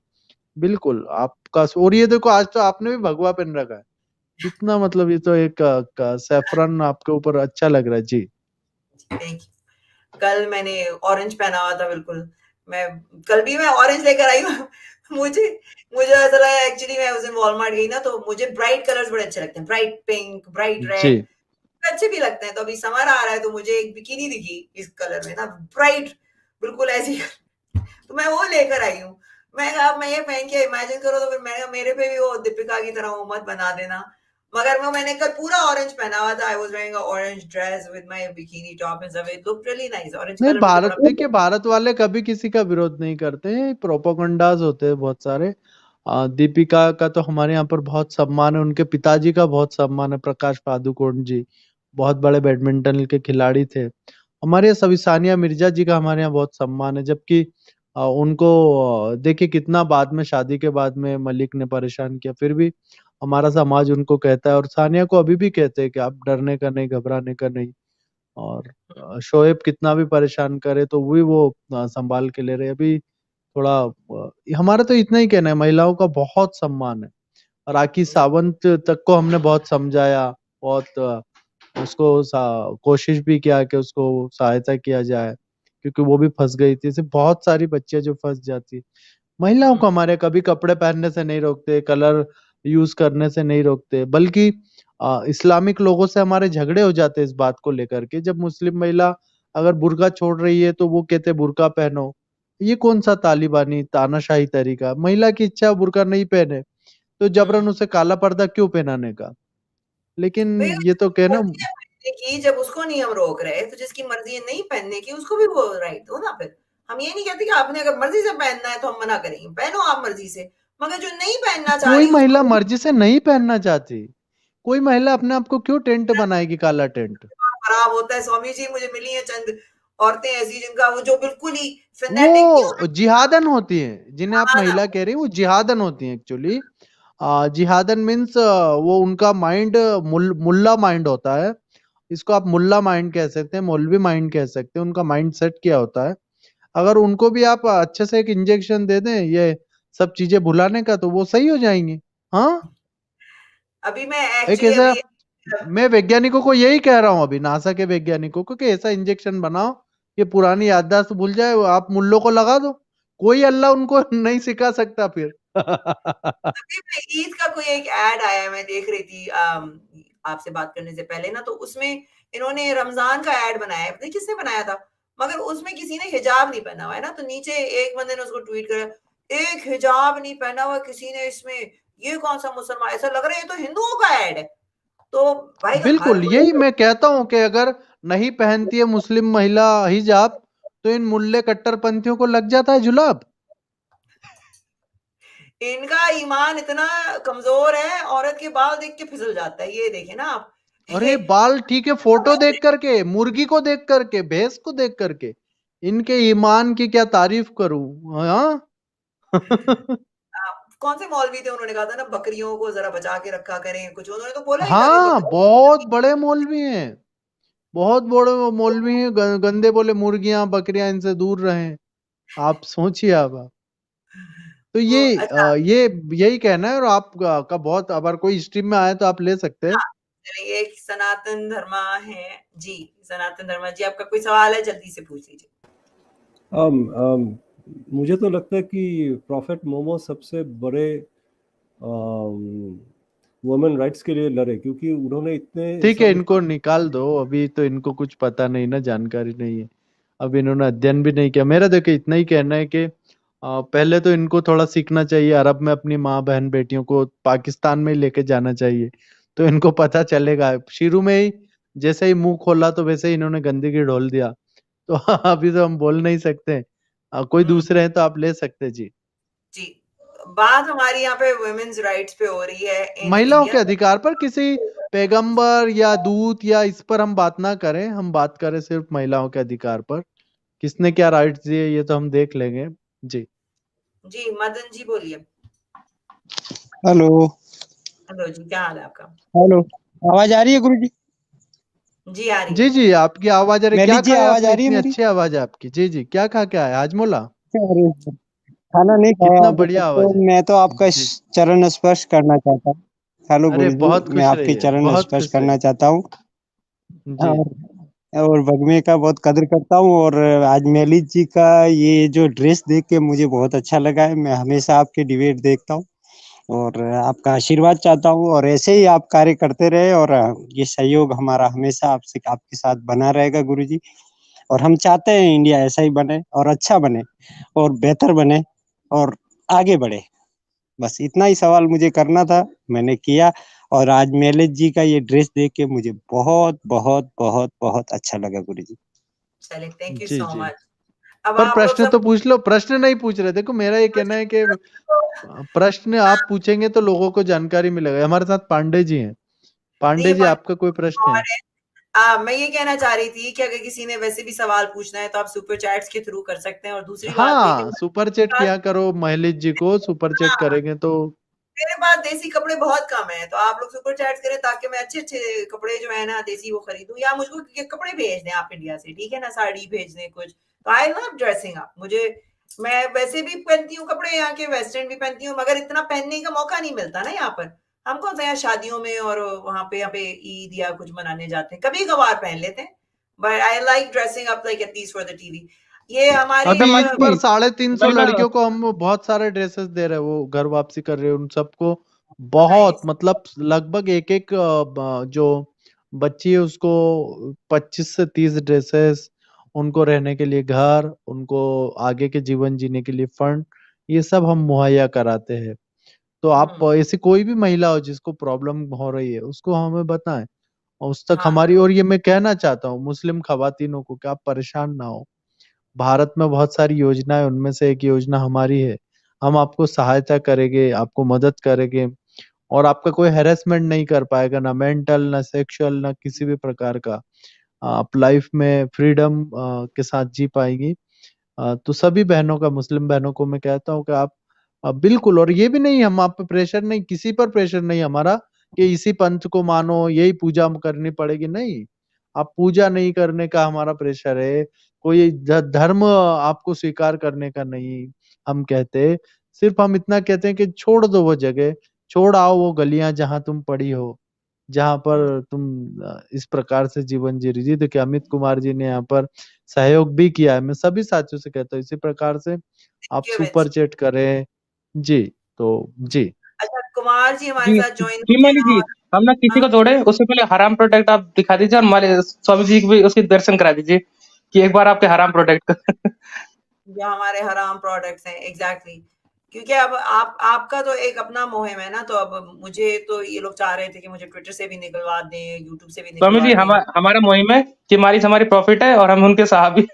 बिल्कुल आपका। और ये देखो आज तो आपने भी भगवा पहन रखा है, कितना मतलब ये तो एक सैफरन आपके ऊपर अच्छा लग रहा है जी। Thank you. कल मैंने ऑरेंज पहना हुआ था बिल्कुल। मैं कल भी मैं ऑरेंज लेकर आई हूँ। मुझे मुझे ऐसा लगा, एक्चुअली मैं उस दिन वॉलमार्ट गई ना, तो मुझे ब्राइट कलर्स बड़े अच्छे लगते हैं, ब्राइट पिंक, ब्राइट जी रेड अच्छे भी लगते हैं। तो अभी समर आ रहा है, तो मुझे एक बिकिनी दिखी इस कलर में ना, ब्राइट बिल्कुल ऐसी। तो मैं वो लेकर आई हूँ। मैं कहा, मैं ये पहन के इमेजिन करो, तो फिर मैंने कहा मेरे पे भी वो दीपिका की तरह वो मत बना देना। मगर वो मैंने कल पूरा ऑरेंज पहना हुआ था। I was wearing a orange dress with my bikini top and सब। It looked really nice. Orange नहीं, कलर मुझे भारत बड़ा देखिए, भारत वाले कभी किसी का विरोध नहीं करते हैं, प्रोपोगंडाज होते हैं बहुत सारे। दीपिका का तो हमारे यहाँ पर बहुत सम्मान है, उनके पिताजी का बहुत सम्मान है, प्रकाश पादुकोण जी बहुत बड़े बैडमिंटन के खिलाड़ी थे। हमारे यहाँ सभी सानिया मिर्जा जी का हमारे यहाँ बहुत सम्मान है, जबकि उनको देखिए कितना बाद में, शादी के बाद में मलिक ने परेशान किया, फिर भी हमारा समाज उनको कहता है, और सानिया को अभी भी कहते हैं कि आप डरने का नहीं, घबराने का नहीं। और शोएब कितना भी परेशान करे तो भी वो संभाल के ले रहे हैं। अभी थोड़ा हमारा तो इतना ही कहना है, महिलाओं का बहुत सम्मान है। राखी सावंत तक को हमने बहुत समझाया, बहुत उसको कोशिश भी किया कि उसको सहायता किया जाए, क्योंकि वो भी फंस गई थी। ऐसे बहुत सारी बच्चियां जो फंस जाती। महिलाओं को हमारे कभी कपड़े पहनने से नहीं रोकते, कलर यूज करने से नहीं रोकते, बल्कि इस्लामिक लोगों से हमारे झगड़े हो जाते हैं इस बात को लेकर के। जब मुस्लिम महिला अगर बुर्का छोड़ रही है तो वो कहते बुर्का पहनो। ये कौन सा तालिबानी तानाशाही तरीका? महिला की इच्छा बुर्का नहीं पहने तो जबरन उसे काला पर्दा क्यों पहनाने का? लेकिन भई ये तो कहना। मर्ज़ी है पहनने की, जब उसको नहीं हम रोक रहे, तो जिसकी मर्ज़ी है नहीं पहनने की, उसको भी वो राइट दो ना फिर। हम ये नहीं कहते कि आपने अगर मर्ज़ी से पहनना है, तो हम मना करेंगे। पहनो आप मर्ज़ी से, मगर जो नहीं पहनना चाह कोई रही, महिला उसको मर्जी से नहीं पहनना चाहती। कोई महिला अपने आप को क्यों टेंट बनाएगी, काला टेंट? दिमाग खराब होता है। स्वामी जी, मुझे मिली हैं चंद औरतें ऐसी, जिनका वो जो बिल्कुल ही फ़ैनेटिक नहीं वो होता। जिहादन होती हैं, जिन्हें आप हाँ ना, महिला कह रही हैं, वो जिहादन होती हैं एक्चुअली। जिहादन मीन्स वो उनका माइंड मुल्ला माइंड होता है। इसको आप मुल्ला माइंड कह सकते हैं, मौलवी माइंड कह सकते हैं। उनका माइंड सेट किया होता है। अगर उनको भी आप अच्छे से एक इंजेक्शन दे दें ये सब चीजें भुलाने का, तो वो सही हो जाएंगी। हाँ, अभी मैं एक एक्चुअली ऐसा, अभी मैं वैज्ञानिकों को यही कह रहा हूँ अभी, नासा के वैज्ञानिकों को, कि ऐसा इंजेक्शन बनाओ कि पुरानी याददाश्त भूल जाए। वो आप मुल्लों को लगा दो, कोई अल्लाह उनको नहीं सिखा सकता फिर। अभी मैं ईद का कोई एक ऐड आया है, मैं देख रही थी आपसे बात करने से पहले ना, तो उसमें इन्होंने रमज़ान का ऐड बनाया है। पता नहीं किसने बनाया था, मगर उसमें किसी ने हिजाब नहीं पहना हुआ है ना, तो नीचे एक बंदे ने उसको ट्वीट करा, "एक हिजाब नहीं पहना हुआ किसी ने इसमें, ये कौन-सा मुसलमान, ऐसा लग रहा है ये तो हिंदुओं का ऐड है।" तो भाई हर बिल्कुल, कोई यही मैं कहता हूँ कि अगर नहीं पहनती है मुस्लिम महिला हिजाब, तो इन मुल्ले कट्टरपंथियों को लग जाता है जुलाब। इनका ईमान इतना कमज़ोर है, औरत के बाल देख के फिसल जाता है। ये देखें ना आप। अरे बाल ठीक है, फोटो देख करके, मुर्गी को देख करके, भैंस को देख करके, इनके ईमान की क्या तारीफ करूं। हाँ। कौन से मौलवी थे, उन्होंने कहा था ना बकरियों को ज़रा बचा के रखा करें, कुछ उन्होंने तो बोला ही था कि हाँ, बहुत बकरियों बड़े मौलवी हैं, बहुत बड़े मौलवी हैं। गंदे बोले मुर्गियां बकरियां इनसे दूर रहें। आप सोचिए अब। तो वो अच्छा। ये यही कहना है। और आप का बहुत, अगर कोई स्ट्रीम में आए तो आप ले सकते हैं। हाँ, चलिए, एक सनातन धर्मा है जी, सनातन धर्मा जी, आपका कोई सवाल है जल्दी से पूछ लीजिए। मुझे तो लगता है कि प्रॉफेट मोहम्मद सबसे बड़े वुमेन राइट्स के लिए लड़े, क्योंकि उन्होंने इतने ठीक है, सब। इनको निकाल दो, अभी तो इनको कुछ पता नहीं ना, जानकारी नहीं है। अब इन्होंने अध्ययन भी नहीं किया। मेरा देखो इतना ही कहना है कि पहले तो इनको थोड़ा सीखना चाहिए, अरब में अपनी माँ बहन बेटियों को पाकिस्तान में ही लेके जाना चाहिए, तो इनको पता चलेगा। शुरू में ही जैसे ही मुंह खोला तो वैसे ही इन्होंने गंदगी ढोल दिया। तो अभी तो हम बोल नहीं सकते। कोई हुँ, दूसरे हैं तो आप ले सकते हैं जी। जी। बात हमारी यहाँ पे वुमेन्स राइट्स पे हो रही है इन महिलाओं इंडिया। के अधिकार पर, किसी पैगंबर या दूत या इस पर हम बात ना करें, हम बात करें सिर्फ महिलाओं के अधिकार पर। किसने क्या राइट्स दिए ये तो हम देख लेंगे जी। जी, मदन जी बोलिए। हेलो। हेलो जी, क्या हाल है आपका? हेलो, आवाज आ रही है गुरुजी? जी, आ रही जी है। जी, आपकी आवाज आ रही। मैली क्या जी खाया आवाज आपने? आ रही है इतनी मेरी? अच्छी आवाज है आपकी। जी जी, क्या खा के आए हाजमोला? अरे खाना नहीं खाया कितना अभी बढ़िया तक, आवाज तो है। मैं तो आपका जी। चरण स्पर्श करना चाहता हूँ। हेलो अरे गुरु बहुत जी, मैं खुश आपके रहिए, चरण बहुत स्पर्श खुश करना रहिए। चाहता हूँ। जी। और वगमे का बहुत कदर करता हूँ। और आज मेलित जी का ये जो ड्रेस देख के मुझे बहुत अच्छा लगा है। मैं हमेशा आपके डिबेट देखता हूँ और आपका आशीर्वाद चाहता हूँ, और ऐसे ही आप कार्य करते रहे, और ये सहयोग हमारा हमेशा आपसे आपके साथ बना रहेगा गुरु जी। और हम चाहते हैं इंडिया ऐसा ही बने और अच्छा बने और बेहतर बने और आगे बढ़े। बस इतना ही सवाल मुझे करना था, मैंने किया। और आज मेलित जी का ये ड्रेस देख के मुझे बहुत बहुत बहुत बहुत अच्छा लगा गुरु जी। चलिए, थैंक यू जी, सो जी। मच। अब पर आप लोग प्रश्न सब तो पूछ लो, प्रश्न नहीं पूछ रहे। देखो मेरा ये कहना है कि प्रश्न आप पूछेंगे तो लोगों को जानकारी मिलेगा। हमारे साथ पांडे जी हैं। नहीं पांडे जी, आपका कोई प्रश्न है? और मैं ये कहना चाह रही थी कि अगर किसी ने वैसे भी सवाल पूछना है तो आप सुपर चैट्स के थ्रू कर सकते हैं। और दूसरी बात ये कि हाँ, सुपर चैट किया करो महिलित जी को, सुपर चैट हाँ, करेंगे तो मेरे पास देसी कपड़े बहुत कम है, तो आप लोग सुपर चैट्स करें ताकि मैं अच्छे-अच्छे कपड़े जो है ना देसी वो खरीदूँ, या मुझको ये कपड़े भेज दें आप इंडिया से, ठीक है ना? साड़ी भेज दें कुछ। तो आई लव ड्रेसिंग अप। मैं वैसे भी पहनती हूँ कपड़े यहाँ के, वेस्टर्न भी पहनती हूँ, मगर इतना पहनने का मौका नहीं मिलता ना यहाँ पर। हम कौन सा यहाँ शादियों में और वहाँ पे ईद या कुछ मनाने जाते हैं, कभी-कभार पहन लेते हैं। But I like dressing up like at least for the TV. ये हमारी अभी ईद पर माली 350 वही ना। लड़कियों को हम बहुत सारे ड्रेसेस दे रहे हैं, वो घर वापसी कर रहे हैं उन सबको। बहुत नाइस। मतलब लगभग एक एक जो बच्ची है उसको 25 से 30 ड्रेसेस, उनको रहने के लिए घर, उनको आगे के जीवन जीने के लिए फंड, ये सब हम मुहैया कराते हैं। तो आप हुँ, ऐसी कोई भी महिला हो जिसको प्रॉब्लम हो रही है उसको हमें बताएं, और उस तक हाँ, हमारी। ज़रूर। और ये मैं कहना चाहता हूँ मुस्लिम खवातीनों को कि आप परेशान ना हो। भारत में बहुत सारी योजनाएं, उनमें से एक योजना हमारी है। हम आपको सहायता करेंगे, आपको मदद करेंगे, और आपका कोई हैरेसमेंट नहीं कर पाएगा, ना मेंटल, ना सेक्सुअल, ना किसी भी प्रकार का। आप लाइफ में फ्रीडम के साथ जी पाएंगी। तो सभी बहनों का, मुस्लिम बहनों को मैं कहता हूँ कि आप बिल्कुल। और ये भी नहीं, हम आप पे प्रेशर नहीं, किसी पर प्रेशर नहीं हमारा कि इसी पंथ को मानो, यही पूजा करनी पड़ेगी, नहीं। आप पूजा नहीं करने का हमारा प्रेशर है, कोई धर्म आपको स्वीकार करने का नहीं हम कहते। सिर्फ हम इतना कहते हैं कि छोड़ दो वो जगह, छोड़ आओ वो गलियां जहां तुम पड़ी हो, जहां हुँ, पर तुम इस प्रकार से जीवन जी रही थी। देखिए अमित कुमार जी ने यहाँ पर सहयोग भी किया है। मैं सभी साथियों से कहता हूँ इसी प्रकार से आप थैंक यू सुपर वेंस। चैट करें। जी, तो जी। अच्छा, कुमार जी हमारे जी साथ जॉइन जी हुए माली हैं। जी, और हम ना किसी हाँ, को जोड़े उससे पहले हराम प्रोडक्ट आप दिखा दीजिए, और हमारे स्वामी जी को भी उसके दर्शन करा दीजिए कि एक बार आपके हराम प्रोडक्ट का। जो हमारे हराम प्रोडक्ट्स हैं, एग्ज़ैक्टली। क्योंकि अब आप आपका तो एक अपना मुहिम है ना, तो अब मुझे तो ये लोग चाह रहे थे कि मुझे ट्विटर से भी निकलवा दें, यूट्यूब से भी स्वामी निकलवा जी, दें। हमारा मुहिम है कि हमारी प्रॉफिट है और हम उनके साहबी,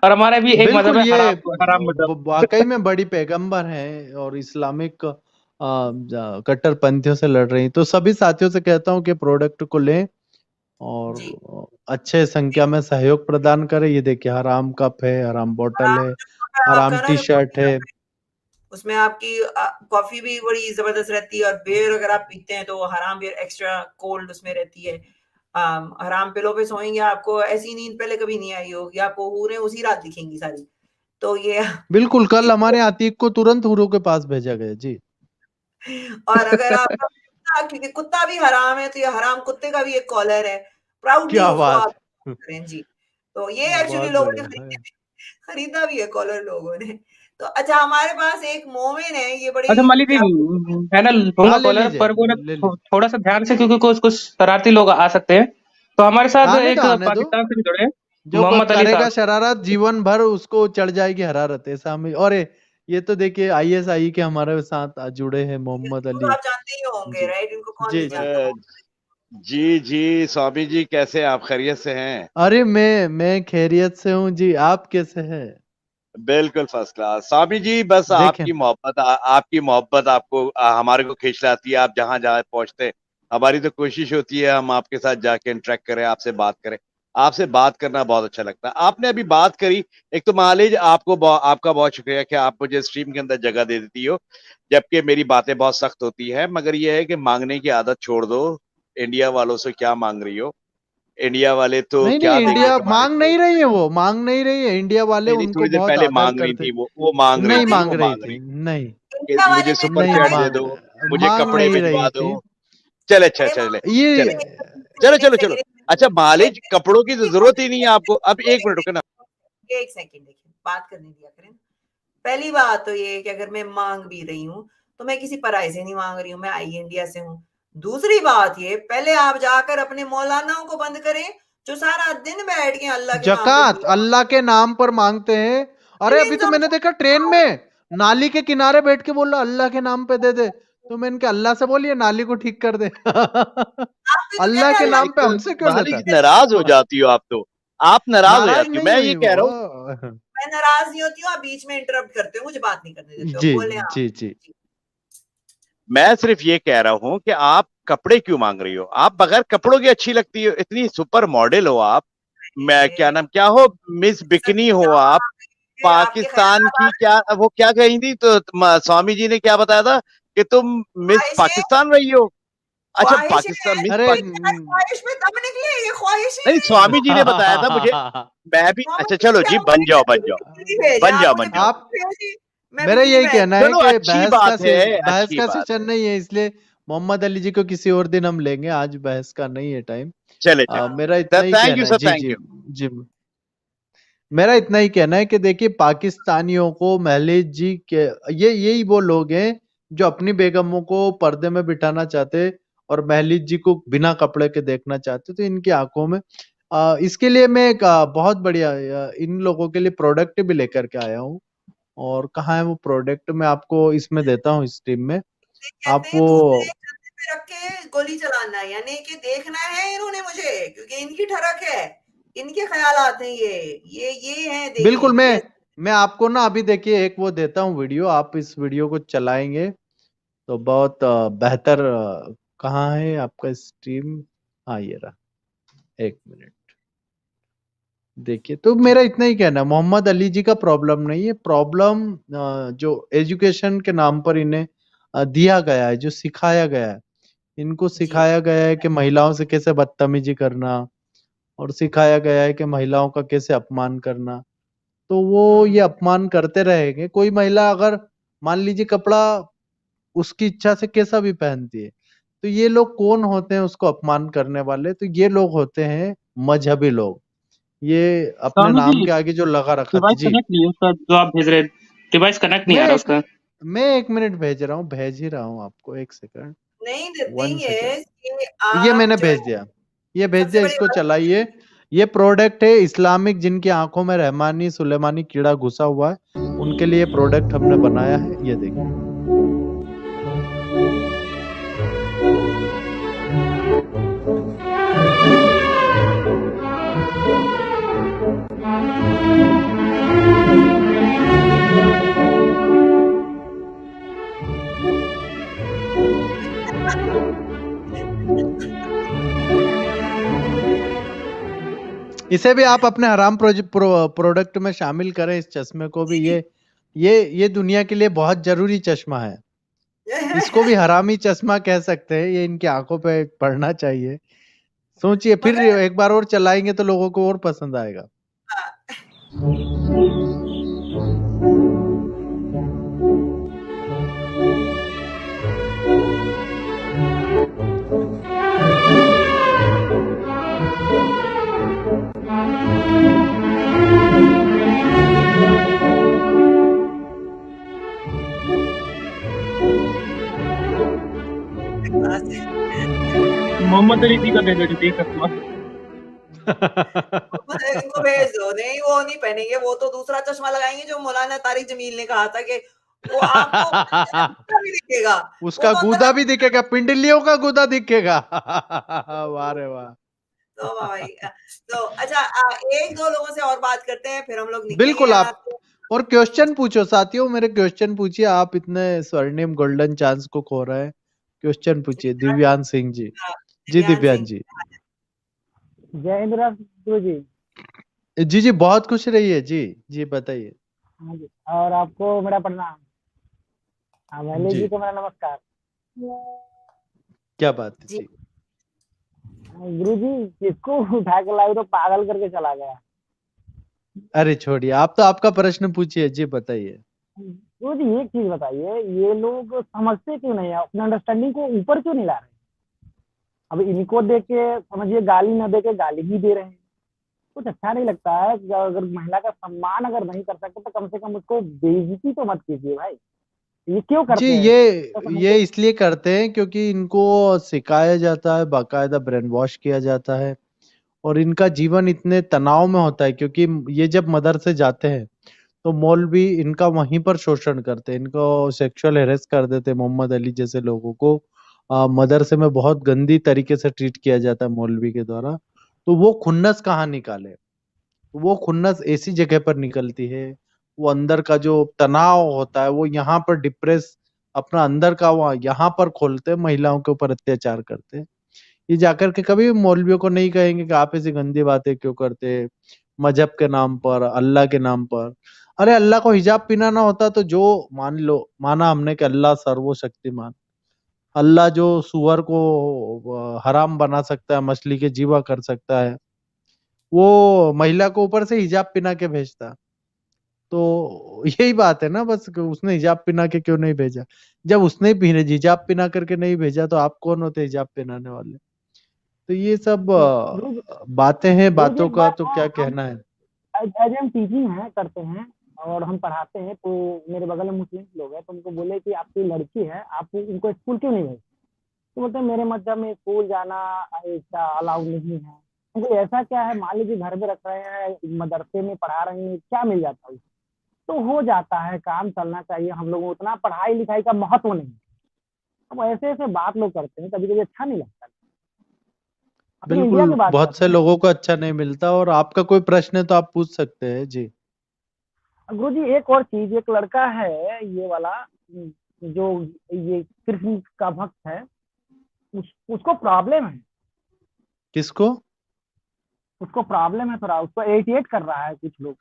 और हमारा भी एक मजहब बिल्कुल, है ये हराम हराम मजहब। वाकई में बड़ी पैगंबर हैं और इस्लामिक कट्टरपंथियों से लड़ रही हैं। तो सभी साथियों से कहता हूँ कि प्रोडक्ट को लें जी, और अच्छे संख्या में सहयोग प्रदान करें। ये देखिए हराम कप है, हराम बोतल हराम है, जो अगर हराम आपका ना टी शर्ट है। उसमें आपकी कॉफ़ी भी बड़ी ज़बरदस्त रहती है, और बियर अगर आप पीते हैं तो हराम बियर एक्स्ट्रा कोल्ड उसमें रहती है। हराम पिलो पे सोएँगे, आपको ऐसी नींद पहले कभी नहीं आई होगी, आपको हूरें उसी रात दिखेंगी सारी। तो ये बिल्कुल, ये कल हमारे अतीक को तुरंत हूरों के पास भेजा गया। जी। और अगर आपका कुत्ता, क्योंकि कुत्ता भी हराम है, तो ये हराम कुत्ते का भी एक कॉलर है, प्राउडली क्या उसको बात! आप करें जी। तो ये एक्चुअली बहुत लोगों ने बढ़िया है। खरीदा भी है कॉलर लोगों ने। तो अच्छा, हमारे पास एक मोमिन है, ये अच्छा बड़ी माली जी, क्या मैं ना हाँ, लूंगा ले कॉलर, लीजिए, पर वो ना ले लीजिए। थोड़ा सा ध्यान से, क्योंकि कुछ कुछ शरारती लोग आ सकते हैं। तो हमारे साथ आने दो, एक आने दो। पाकिस्तान से भी जुड़े हैं, जो मोहम्मद अली करेगा साहब। शरारत जीवन भर उसको चढ़ जाएगी हरारत, ऐसा हमें। और ये तो देखिए आईएसआई के हमारे साथ जुड़े हैं मोहम्मद इनको तो अली। आप जानते ही होंगे, जी। राइट? इनको कौन जी, नहीं जी। जानता। जी, जी, स्वामी जी कैसे हैं आप? खैरियत से हैं? अरे मैं खैरियत से हूँ जी, आप कैसे हैं? बिल्कुल फर्स्ट क्लास। स्वामी जी बस देखें, आपकी मोहब्बत आपको हमारे को खींच लाती है, आप जहाँ-जहाँ पहुँचते। हमारी तो कोशिश होती है हम आपके साथ जाके इंटरेक्ट करें, आपसे बात करें। आपसे बात करना बहुत अच्छा लगता है। आपने अभी बात करी, एक तो मालिज आपका बहुत शुक्रिया कि आप मुझे स्ट्रीम के अंदर जगह दे देती हो, जबकि मेरी बातें बहुत सख्त होती हैं, मगर ये है कि माँगने की आदत छोड़ दो, इंडिया वालों से क्या माँग रही हो? इंडिया वाले तो नहीं क्या नहीं, देंगे इंडिया तुम्हारे मांग को। नहीं रही है, वो मांग नहीं रही है, इंडिया वाले नहीं नहीं, उनको थोड़ी देर बहुत पहले आदर मांग रही करते। थी, वो मांग रही नहीं थी, मांग वो रही मांग रही थी, थी नहीं कि इंडिया वाले मुझे मेरे सुपर को नहीं चैट दे आए दो, थे। मुझे मांग कपड़े नहीं भिजवा रही दो। थी चले अरे चले चले ये। चले, चलो चलो चलो। अच्छा मालिक, कपड़ों की तो जरूरत ही नहीं है आपको। अब एक मिनट रुके ना। एक सेकंड देखिए, बात करने दिया करें। पहली बात तो ये कि अगर मैं मांग भी रही हूँ तो मैं किसी पराये से नहीं मांग रही हूँ, मैं आई इंडिया से हूँ। दूसरी बात ये, पहले आप जाकर अपने मौलानाओं को बंद करें जो सारा दिन बैठ के अल्लाह के नाम पे जकात अल्लाह के नाम पर मांगते हैं। अरे अभी तो मैंने देखा ट्रेन में नाली के किनारे बैठ के बोल रहा अल्लाह के नाम पे दे दे, तो मैं इनके अल्लाह से बोलिए नाली को ठीक कर दे। आप भी तो अल्लाह कहते के हैं नाम पे अल्लाह हमसे क्यों लेता मालिक है? नाराज हो जाती हो आप तो, आप नाराज हो नाराज जाती हो। नहीं मैं हुई ये कह रहा हूँ, वो। मैं नाराज नहीं होती हूँ, आप बीच में इंटरप्ट करते हो, मुझे बात नहीं करने देते हो, जी बोले आप। जी जी। मैं सिर्फ ये कह रहा हूँ कि आप कपड़े क्यों मांग रही हो। आप बगैर कपड़ों की अच्छी लगती हो, इतनी सुपर मॉडल हो आप। मैं क्या नाम क्या हो, मिस बिकनी हो आप, आपके पाकिस्तान की। ख्याल क्या वो क्या कही थी तो स्वामी जी ने क्या बताया था कि तुम मिस ख्वाहिशें पाकिस्तान रही हो। अच्छा ख्वाहिशें पाकिस्तान, मिस अरे पाकिस्तान। ख्वाहिश में दम निकले, ये ख्वाहिशें नहीं, नहीं। स्वामी जी ने बताया था मुझे। मैं भी, अच्छा मोहम्मद चलो क्या जी, हुआ, बन जाओ बन मुझे जाओ, बिकनी भेजे, बन आप जाओ मुझे बन जाओ। आप बिकनी भेजी, मैं मेरा बिकनी यही में। कहना है चलो कि अच्छी बात है, बहस अच्छी का बात है। सेशन नहीं है, इसलिए मोहम्मद अली जी को किसी और दिन हम लेंगे, आज बहस का नहीं है टाइम। चले चले, मेरा इतना ही थैंक यू कहना है। सर, जी थैंक जी यू। जी। मेरा इतना ही कहना है कि देखिए पाकिस्तानियों को महलिज जी के ये यही वो लोग हैं जो अपनी बेगमों को पर्दे में बिठाना चाहते और महलिज जी को बिना कपड़े के देखना चाहते, तो इनकी आंखों में इसके लिए मैं एक बहुत बढ़िया इन लोगों के लिए प्रोडक्ट भी लेकर के आया हूँ। और कहाँ है वो प्रोडक्ट, मैं आपको इसमें देता हूँ इस टीम में। आप कहते हैं वो दूसरे कंधे पे रख के गोली चलाना, यानी कि देखना है इन्होंने मुझे, क्योंकि इनकी ठरक है, इनके ख्यालात हैं ये हैं, बिल्कुल देखें ये। मैं आपको ना अभी देखिए एक वो देता हूँ वीडियो, आप इस वीडियो को चलाएंगे तो बहुत बेहतर। कहाँ है आपका स्ट्रीम? हाँ ये रहा, एक मिनट देखिए। तो मेरा इतना ही कहना है, मोहम्मद अली जी का प्रॉब्लम नहीं है, प्रॉब्लम जो एजुकेशन के नाम पर इन्हें दिया गया है, जो सिखाया गया है। इनको जी सिखाया गया है कि महिलाओं से कैसे बदतमीजी करना, और सिखाया गया है कि महिलाओं का कैसे अपमान करना। तो वो ये अपमान करते रहेंगे। कोई महिला अगर मान लीजिए कपड़ा उसकी इच्छा से कैसा भी पहनती है, तो ये लोग कौन होते हैं उसको अपमान करने वाले? तो ये लोग होते हैं मजहबी लोग। ये अपने स्वामी नाम जी, के आगे जो लगा रखा था डिवाइस जी। कनेक्ट नहीं है उसका, जो आप भेज रहे हैं डिवाइस कनेक्ट नहीं मैं आ रहा एक उसका। मैं 1 मिनट भेज रहा हूँ, भेज ही रहा हूँ आपको, 1 सेकंड, नहीं, द 1 थिंग सेकंड। इज कि ये आप मैंने जो भेज है, दिया, ये भेज सबसे दिया, बड़ी इसको बात, चलाइए। ये प्रोडक्ट है इस्लामिक, जिनकी आंखों में रहमानी सुलेमानी कीड़ा घुसा हुआ है, उनके लिए प्रोडक्ट हमने बनाया है। ये देखिए। इसे भी आप अपने हराम प्रोडक्ट में शामिल करें, इस चश्मे को भी। ये दुनिया के लिए बहुत जरूरी चश्मा है। इसको भी हरामी चश्मा कह सकते हैं, ये इनकी आंखों पे पड़ना चाहिए। सोचिए, फिर मगर एक बार और चलाएंगे तो लोगों को और पसंद आएगा। मोहम्मद अली जी का भेजो जो देख सकता। इनको भेज दो, नहीं वो नहीं पहनेंगे, वो तो दूसरा चश्मा लगाएंगे जो मौलाना तारिक जमील ने कहा था कि वो आपको अंदर भी दिखेगा, वो उसका तो अंदर गूदा भी दिखेगा, पिंडलियों का गूदा दिखेगा। वाह रे वाह। तो भाई तो अच्छा, एक दो लोगों से और बात करते हैं, फिर हम लोग निकलेंगे बिल्कुल यहाँ आप से। और क्वेश्चन पूछो साथियों, मेरे क्वेश्चन पूछिए। आप इतने स्वर्णिम गोल्डन चांस को खो रहे हैं, क्वेश्चन पूछिए। दिव्यांश सिंह जी। जी दिव्यांश दिव्यांश सिंह, जी। जय हिंद राज गुरु जी। जी जी, बहुत खुश रहिए जी। जी बताइए। हाँ जी, और आपको मेरा प्रणाम। महली जी जी को मेरा नमस्कार। क्या बात है जी जी। गुरुजी किसको उठा के लाए तो पागल करके चला गया। अरे छोड़िए, आप तो आपका प्रश्न पूछिए जी, बताइए। गुरुजी एक चीज बताइए, ये लोग समझते क्यों नहीं है, अपने अंडरस्टैंडिंग को ऊपर क्यों नहीं ला रहे? अब इनको देख के समझिए गाली न दे के गाली ही दे रहे हैं। कुछ अच्छा नहीं लगता है कि अगर महिला का सम्मान अगर नहीं कर सकते तो कम से कम उसको बेइज्जती तो मत कीजिए भाई। ये क्यों जी, करते हैं? तो ये समझिए इसलिए करते हैं क्योंकि इनको सिखाया जाता है, बाकायदा ब्रेन वॉश किया जाता है, और इनका जीवन इतने तनाव में होता है क्योंकि ये जब मदरसे जाते हैं तो मौलवी इनका वहीं पर शोषण करते हैं, इनको सेक्सुअल हेरेस कर देते हैं। मोहम्मद अली जैसे लोगों को मदरसे में बहुत गंदी तरीके से ट्रीट किया जाता है मौलवी के द्वारा। तो वो खुन्नस कहाँ निकाले? वो खुन्नस ऐसी जगह पर निकलती है, वो अंदर का जो तनाव होता है वो यहाँ पर डिप्रेस अपना अंदर का वो यहाँ पर खोलते हैं, महिलाओं के ऊपर अत्याचार करते हैं। ये जाकर के कभी भी मौलवियों को नहीं कहेंगे कि आप ऐसी गंदी बातें क्यों करते हैं, मजहब के नाम पर, अल्लाह के नाम पर। अरे अल्लाह को हिजाब पहनाना होता तो जो मान लो, माना हमने कि अल्लाह सर्वशक्तिमान, अल्लाह जो सुअर को हराम बना सकता है, मछली के जीवा कर सकता है, वो महिला को ऊपर से हिजाब पहना के भेजता। तो यही बात है ना, बस कि उसने हिजाब पहना के क्यों नहीं भेजा? जब उसने पहने हिजाब पहना करके नहीं भेजा तो आप कौन होते हिजाब पहनाने वाले? तो ये सब गुरुजी, बातें हैं, गुरुजी बातों एक का बात तो है, क्या हम कहना है। एज हम टीचिंग है करते हैं और हम पढ़ाते हैं, तो मेरे बगल में मुस्लिम लोग हैं, तो उनको बोले कि आपकी लड़की है, आप उनको स्कूल क्यों नहीं भेजते? तो बोलते हैं मेरे मध्य में स्कूल जाना ऐसा अलाउ नहीं है। तो ऐसा क्या है, मान लीजिए घर में रख रहे हैं, मदरसे में पढ़ा रहे हैं, क्या मिल जाता है? तो हो जाता है, काम चलना चाहिए। हम लोगों को उतना पढ़ाई लिखाई का महत्व नहीं है। अब ऐसे ऐसे बात लोग करते हैं, कभी कभी अच्छा नहीं लगता। अपने इंडिया बिल्कुल, की बात बहुत करते से हैं। लोगों को अच्छा नहीं मिलता, और आपका कोई प्रश्न है तो आप पूछ सकते हैं जी। गुरु जी एक और चीज, एक लड़का है ये वाला, जो ये कृष्ण का भक्त है, उसको प्रॉब्लम है। किसको? उसको प्रॉब्लम है थोड़ा, उसको 88 कर रहा है कुछ लोग।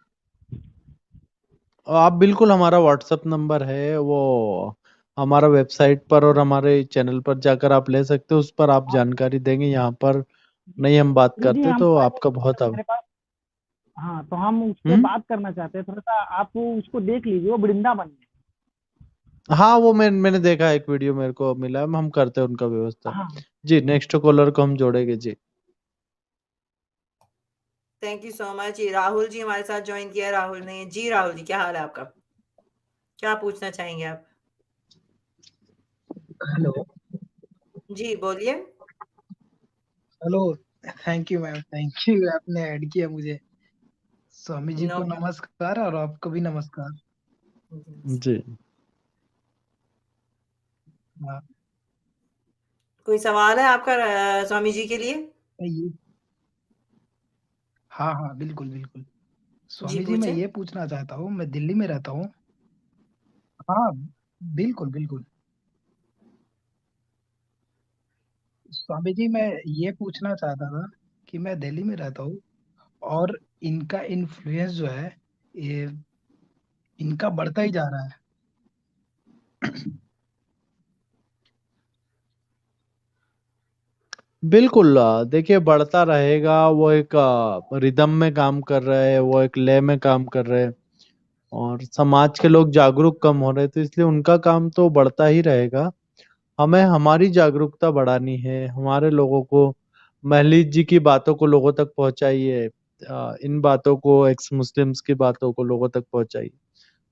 आप बिल्कुल, हमारा व्हाट्सएप नंबर है वो, हमारा वेबसाइट पर और हमारे चैनल पर जाकर आप ले सकते हो, उस पर आप जानकारी देंगे। यहाँ पर नहीं हम बात गुरु जी करते, हम तो आपका बहुत मेरे पास, हाँ तो हम उस पर हम्म। बात करना चाहते हैं, थोड़ा सा आप उसको देख लीजिए, वो वृंदावन में। हाँ, वो मैंने देखा, एक वीडियो मेरे को मिला है, हम करते हैं उनका व्यवस्था। हाँ जी, नेक्स्ट कॉलर को हम जोड़ेंगे जी। Thank you so much. ये राहुल जी हमारे साथ ज्वाइन किया है, राहुल ने। जी राहुल जी, क्या हाल है आपका? क्या पूछना चाहेंगे आप? हेलो। जी बोलिए। Hello. Thank you ma'am, thank you, आपने ऐड किया मुझे। स्वामी जी नो को नमस्कार और आपको भी नमस्कार। प्रॉब्लम। जी, हाँ, कोई सवाल है आपका स्वामी जी के लिए? ये हाँ हाँ, बिल्कुल बिल्कुल। जी स्वामी जी मैं पूछे। ये पूछना चाहता हूँ, मैं दिल्ली में रहता हूँ। हाँ, बिल्कुल बिल्कुल। स्वामी जी मैं ये पूछना चाहता था कि मैं दिल्ली में रहता हूँ और इनका इन्फ्लुएंस जो है, ये इनका बढ़ता ही जा रहा है। बिल्कुल। देखिए, बढ़ता रहेगा। वो एक रिदम में काम कर रहे हैं, वो एक लय में काम कर रहे हैं, और समाज के लोग जागरूक कम हो रहे हैं, तो इसलिए उनका काम तो बढ़ता ही रहेगा। हमें हमारी जागरूकता बढ़ानी है, हमारे लोगों को, महलीज जी की बातों को लोगों तक पहुंचाइए, इन बातों को, एक्स मुस्लिम्स की बातों को लोगों तक पहुंचाइए,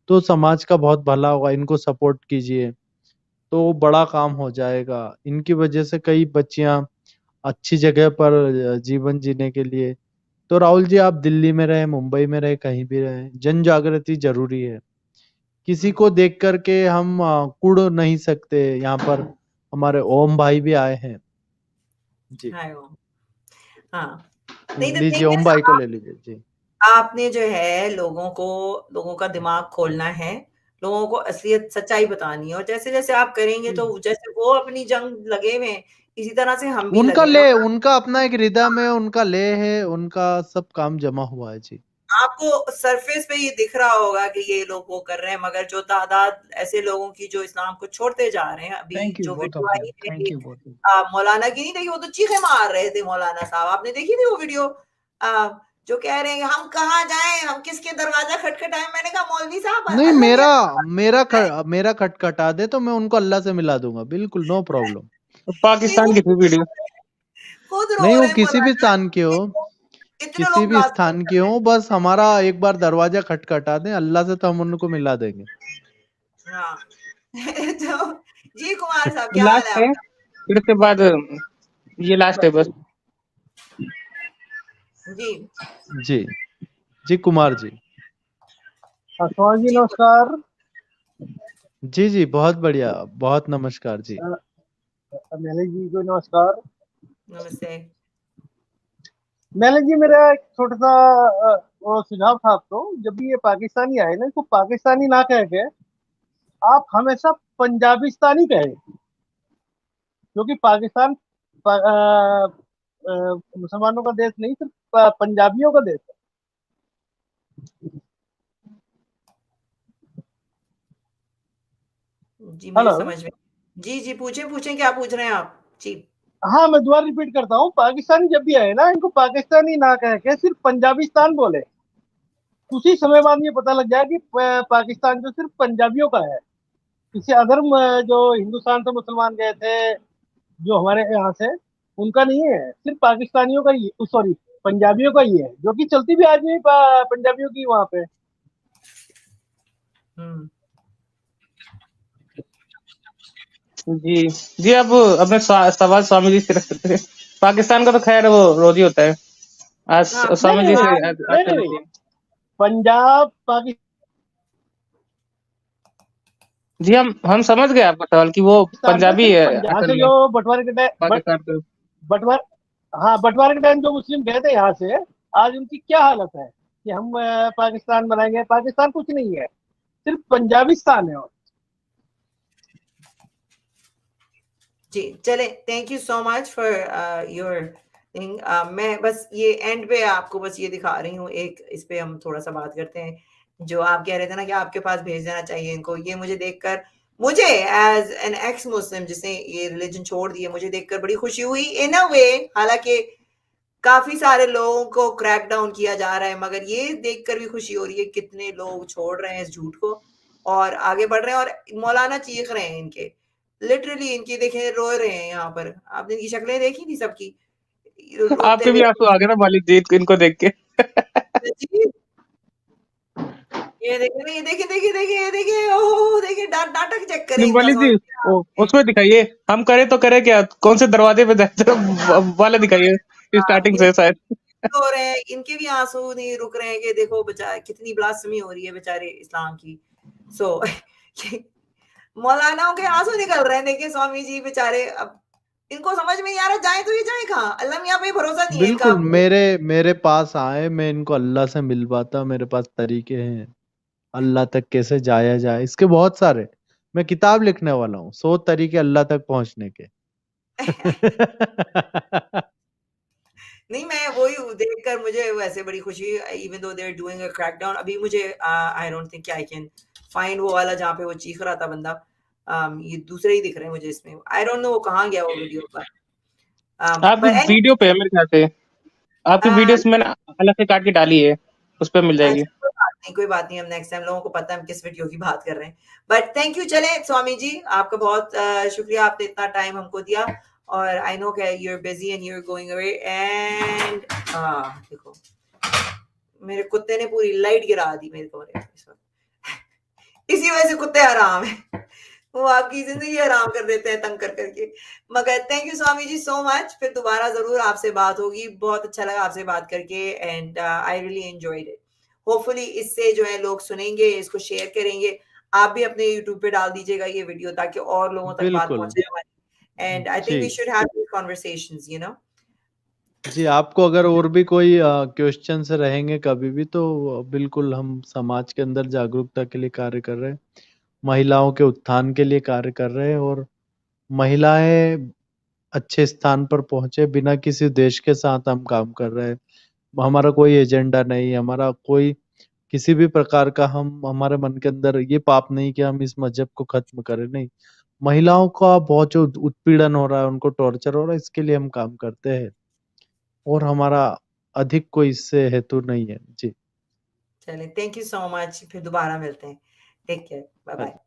तो समाज का बहुत भला होगा। इनको सपोर्ट कीजिए तो बड़ा काम हो जाएगा। इनकी वजह से कई बच्चियां अच्छी जगह पर जीवन जीने के लिए। तो राहुल जी, आप दिल्ली में रहे, मुंबई में रहे, कहीं भी रहे, जन जागृति जरूरी है। किसी को देख करके हम कुड़ नहीं सकते। यहाँ पर हमारे ओम भाई भी आए हैं जी। हाय ओम। हाँ, नहीं द लीजिए, थिंग ओम इज, भाई को ले लीजिए जी। आपने जो है लोगों का दिमाग खोलना है, लोगों को असलियत सच्चाई बतानी है, और जैसे-जैसे आप करेंगे तो जैसे वो अपनी जंग लगे हुए हैं, इसी तरह से हम भी उनका लगे हैं। ले, उनका अपना एक रिदम है, उनका ले है, उनका सब काम जमा हुआ है जी। आपको सरफेस पे ये दिख रहा होगा कि ये लोग वो कर रहे हैं, मगर जो तादाद ऐसे लोगों की जो इस्लाम को छोड़ते जा रहे हैं, अभी थैंक यू जो बोथ वीडियो ऑफ यू, आई है थैंक ये यू बोथ ऑफ मौलाना की नहीं देखी, वो तो चीखें मार रहे थे मौलाना साहब, आपने देखी थी वो वीडियो? जो कह रहे हैं कि हम कहाँ जाएं, हम किसके दरवाजा खटखटाएं। मैंने कहा मौलवी साहब नहीं, अल्लाह मेरा के मेरा खटखटा दे तो मैं उनको अल्लाह से मिला दूंगा, बिल्कुल नो प्रॉब्लम। नहीं, पाकिस्तान वो की थी वीडियो। खुद रो नहीं, वो रहे हैं किसी भी मौलाना, स्थान के हो, इतने किसी लोग भी ब्लास्फेमी स्थान कर के रहे हो, बस हमारा एक बार दरवाजा खटखटा दें, अल्लाह से तो हम उनको मिला देंगे। हैं। हाँ तो जी कुमार साहब क्या हाल है लास्ट है, आपका? फिर उसके बाद ये लास्ट है बस। जी जी जी कुमार जी। स्वामी जी जी नमस्कार। जी जी, बहुत बढ़िया, बहुत नमस्कार जी। मैलिक जी को नमस्कार। नमस्ते। मैलिक जी, मेरा एक छोटा सा वो सुझाव था आपको। जब भी ये पाकिस्तानी आए ना, इसको पाकिस्तानी ना कह के आप हमेशा पंजाबिस्तानी कहें, क्योंकि पाकिस्तान मुसलमानों का देश नहीं, सिर्फ पंजाबियों का देश है। जी मेरे हेलो। समझ में। जी जी पूछें पूछें, क्या पूछ रहे हैं आप जी? हाँ, मैं दोबारा रिपीट करता हूँ, पाकिस्तानी जब भी आए ना, इनको पाकिस्तानी ना कह के सिर्फ पंजाबिस्तान बोले। उसी समय बाद ये पता लग जाए कि पाकिस्तान जो सिर्फ पंजाबियों का है। किसी अदर जो हिंदुस्तान से मुसलमान गए थे, जो हमारे यहाँ से, उनका नहीं है, सिर्फ पाकिस्तानियों का ही, सॉरी, पंजाबियों का ही है, जो कि चलती भी आज भी पंजाबियों की वहां पे। हम्म जी जी, आप अपने सवाल स्वामी जी से रख सकते हैं। पाकिस्तान का तो खैर वो रोज ही होता है। आज हाँ नहीं स्वामी नहीं जी नहीं से आज आज आज नहीं कर नहीं नहीं, लीजिए। पंजाब पाकिस्तान जी, हम समझ गए आपका सवाल कि वो में पंजाबी सिर्फ है पंजाब असल से में जो बंटवारे के टाइम, पाकिस्तान के। बंटवार हाँ, बंटवारे के टाइम जो मुस्लिम गए थे यहाँ से, आज उनकी क्या हालत है कि हम पाकिस्तान बनाएंगे। पाकिस्तान कुछ नहीं है, सिर्फ पंजाबिस्तान है। जी चले, thank you so much for your thing. मैं बस ये एंड पे आपको बस ये दिखा रही हूँ, एक इस पे हम थोड़ा सा बात करते हैं। जो आप कह रहे थे ना कि आपके पास भेज देना चाहिए इनको, ये मुझे देखकर, मुझे एज एन एक्स मुस्लिम जिसने ये रिलीजन छोड़ दिया, मुझे देखकर बड़ी खुशी हुई इन अ वे। हालांकि काफी सारे लोगों को क्रैक डाउन किया जा रहा है, मगर ये देखकर भी खुशी हो रही है कितने लोग छोड़ रहे हैं इस झूठ को और आगे बढ़ रहे हैं। और मौलाना चीख रहे हैं इनके, लिटरली इनकी देखे रो रहे हैं यहाँ पर। आपने इनकी शक्लें देखी थी सबकी रोते आपके भी हुए? आंसू आ गए ना मालिक जी इनको देख के। जी, ये देखिए ना, ये देखिए देखिए देखिए ये देखिए, ओह देखिए नाटक चेक करें नहीं इनका मालिक जी, स्वामी। उसमें दिखाइए हम करें तो करें क्या, कौन से दरवाजे पे जाते वाला दिखाइए स्टार्टिंग ये से शायद। हो रहे हैं, इनके भी आंसू नहीं रुक रहे हैं कि देखो बेचारे कितनी ब्लास्फेमी हो रही है बेचारे इस्लाम की। सो मौलानाओं के आंसू निकल रहे हैं, देखिए स्वामी जी बेचारे। अब इनको समझ में नहीं आ रहा, जाए तो ये जाए कहाँ? अल्लाह मियाँ पे भरोसा नहीं है इनका। बिल्कुल, मेरे मेरे पास आए, मैं इनको अल्लाह से मिलवाता, मेरे पास तरीके हैं अल्लाह तक कैसे जाया जाए, इसके बहुत सारे। मैं किताब लिखने वाला हूँ, 100 तरीके अल्लाह तक पहुंचने के। नहीं, मैं वही देखकर मुझे वैसे बड़ी खुशी, even though they are doing a crackdown. अभी मुझे I don't think I can find वो वाला जहाँ पे वो चीख रहा था बंदा। ये दूसरे ही दिख रहे हैं मुझे इसमें, आई डोंट नो वो कहाँ गया वो वीडियो पर। आपकी पर वीडियो पे है मेरे ख्याल से, आपकी वीडियोस मैंने अलग से काट के डाली है, उस पर मिल जाएगी। अच्छा कोई बात नहीं, हम नेक्स्ट टाइम, लोगों को पता है हम किस वीडियो की बात कर रहे हैं। But thank you. चले स्वामी जी, आपका बहुत शुक्रिया, आपने इतना टाइम हमको दिया। और आई नो कि you are busy and you are going away and देखो मेरे कुत्ते ने पूरी लाइट गिरा दी मेरे कमरे में इस वक्त। इसी वजह से कुत्ते हराम है, वो आपकी जिंदगी हराम कर देते हैं तंग कर करके। मगर thank you Swami ji so much, फिर दोबारा जरूर आपसे बात होगी। बहुत अच्छा लगा आपसे बात करके and I really enjoyed it. Hopefully इससे जो है लोग सुनेंगे, इसको शेयर करेंगे। आप भी अपने यूट्यूब पे डाल दीजिएगा ये वीडियो ताकि और लोगों तक बात बिल्कुल पहुंचे हमारी। एंड आई थिंक वी जी should have this conversations, you know. जी। आपको अगर और भी कोई क्वेश्चंस रहेंगे कभी भी, तो बिल्कुल हम समाज के अंदर जागरूकता के लिए कार्य कर रहे हैं, महिलाओं के उत्थान के लिए कार्य कर रहे हैं, और महिलाएं अच्छे स्थान पर पहुंचे बिना किसी देश के साथ हम काम कर रहे हैं, हमारा कोई एजेंडा नहीं, हमारा कोई किसी भी प्रकार का हमारे मन के अंदर ये पाप नहीं कि हम इस मजहब को खत्म करें, नहीं। महिलाओं का बहुत जो उत्पीड़न हो रहा है, उनको टॉर्चर हो रहा है, इसके लिए हम काम करते हैं और हमारा अधिक कोई इससे हेतु नहीं है। जी। चलिए, थैंक यू सो मच, फिर दोबारा मिलते हैं। टेक केयर, बाय हाँ bye.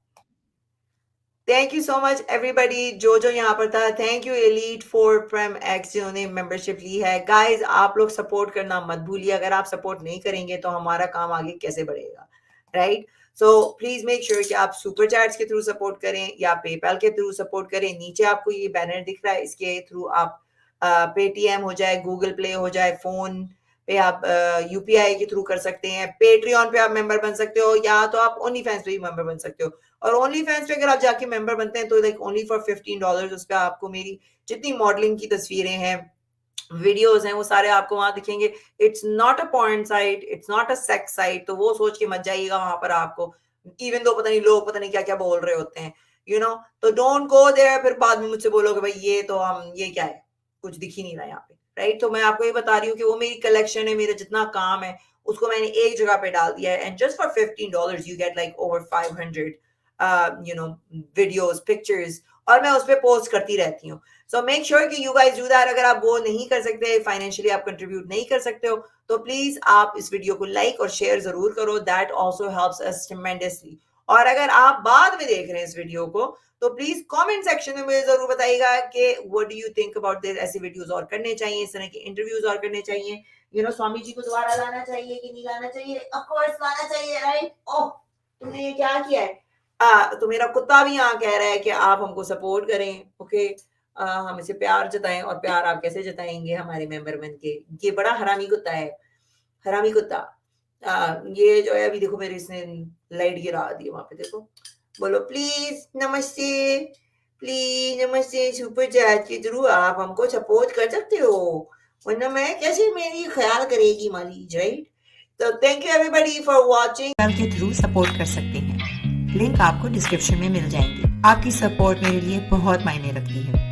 Thank you so much everybody, जो यहाँ पर था। Thank you elite for prime X जिन्होंने मेंबरशिप ली है। गाइस, आप लोग सपोर्ट करना मत भूलिए। अगर आप सपोर्ट नहीं करेंगे तो हमारा काम आगे कैसे बढ़ेगा, right? So please make sure कि आप सुपर चैट्स के थ्रू सपोर्ट करें या पेपैल के थ्रू सपोर्ट करें। नीचे आपको ये बैनर दिख रहा है, इसके थ्रू आप पेटीएम हो जाए, गूगल प्ले हो जाए, फोन पे आप यूपीआई के थ्रू कर सकते हैं। पेट्रियन पे आप मेंबर बन सकते हो, या तो आप ओनली फैंस पे भी मेंबर बन सकते हो। और ओनली फैंस पे अगर आप जाके मेंबर बनते हैं तो लाइक ओनली फॉर $15 उस पर आपको मेरी जितनी मॉडलिंग की तस्वीरें हैं, वीडियोस हैं, वो सारे आपको वहां दिखेंगे। It's not a porn site, it's not a sex site, तो वो सोच के मत जाइएगा वहां पर। आपको इवन दो पता नहीं लोग पता नहीं क्या क्या बोल रहे होते हैं, यू नो, तो डोंट गो देयर। फिर बाद में मुझसे बोलोगे भाई ये तो हम ये क्या है, कुछ दिख ही नहीं रहा यहाँ पे, राइट? तो मैं आपको ये बता रही हूँ कि वो मेरी कलेक्शन है, मेरा जितना काम है उसको मैंने एक जगह पे डाल दिया है। And just for $15 you get like over 500 videos, pictures, और मैं उस पर पोस्ट करती रहती हूँ। सो मेक श्योर कि यू गाइस डू दैट। अगर आप वो नहीं कर सकते, फाइनेंशियली आप कंट्रीब्यूट नहीं कर सकते हो, तो प्लीज आप इस वीडियो को लाइक और शेयर जरूर करो। That also helps us tremendously. और अगर आप बाद में देख रहे हैं इस वीडियो को, तो प्लीज कमेंट सेक्शन में मुझे जरूर बताइएगा कि what do you think about this. ऐसे वीडियोस और करने चाहिए, इस तरह के इंटरव्यूज और करने चाहिए। यू नो, स्वामी जी को दोबारा लाना चाहिए कि नहीं लाना चाहिए? ऑफ कोर्स लाना चाहिए, राइट? ओह, तुमने ये क्या किया है? तो मेरा कुत्ता भी यहाँ कह रहा है कि आप हमको सपोर्ट करें, ओके? हम इसे प्यार जताएं, और प्यार आप कैसे जताएंगे हमारे मेंबर बन के? ये बड़ा हरामी कुत्ता है, हरामी कुत्ता। ये जो है अभी देखो मेरे इसने लाइट गिरा दी वहां पे, देखो। बोलो प्लीज नमस्ते, प्लीज नमस्ते। सुपर चैट के थ्रू आप हमको सपोर्ट कर सकते हो, वरना मैं कैसे मेरी ख्याल करेगी मालिक, राइट? तो thank you everybody for watching. के थ्रू सपोर्ट कर सकते हैं, लिंक आपको डिस्क्रिप्शन में मिल जाएंगे। आपकी सपोर्ट मेरे लिए बहुत मायने रखती है।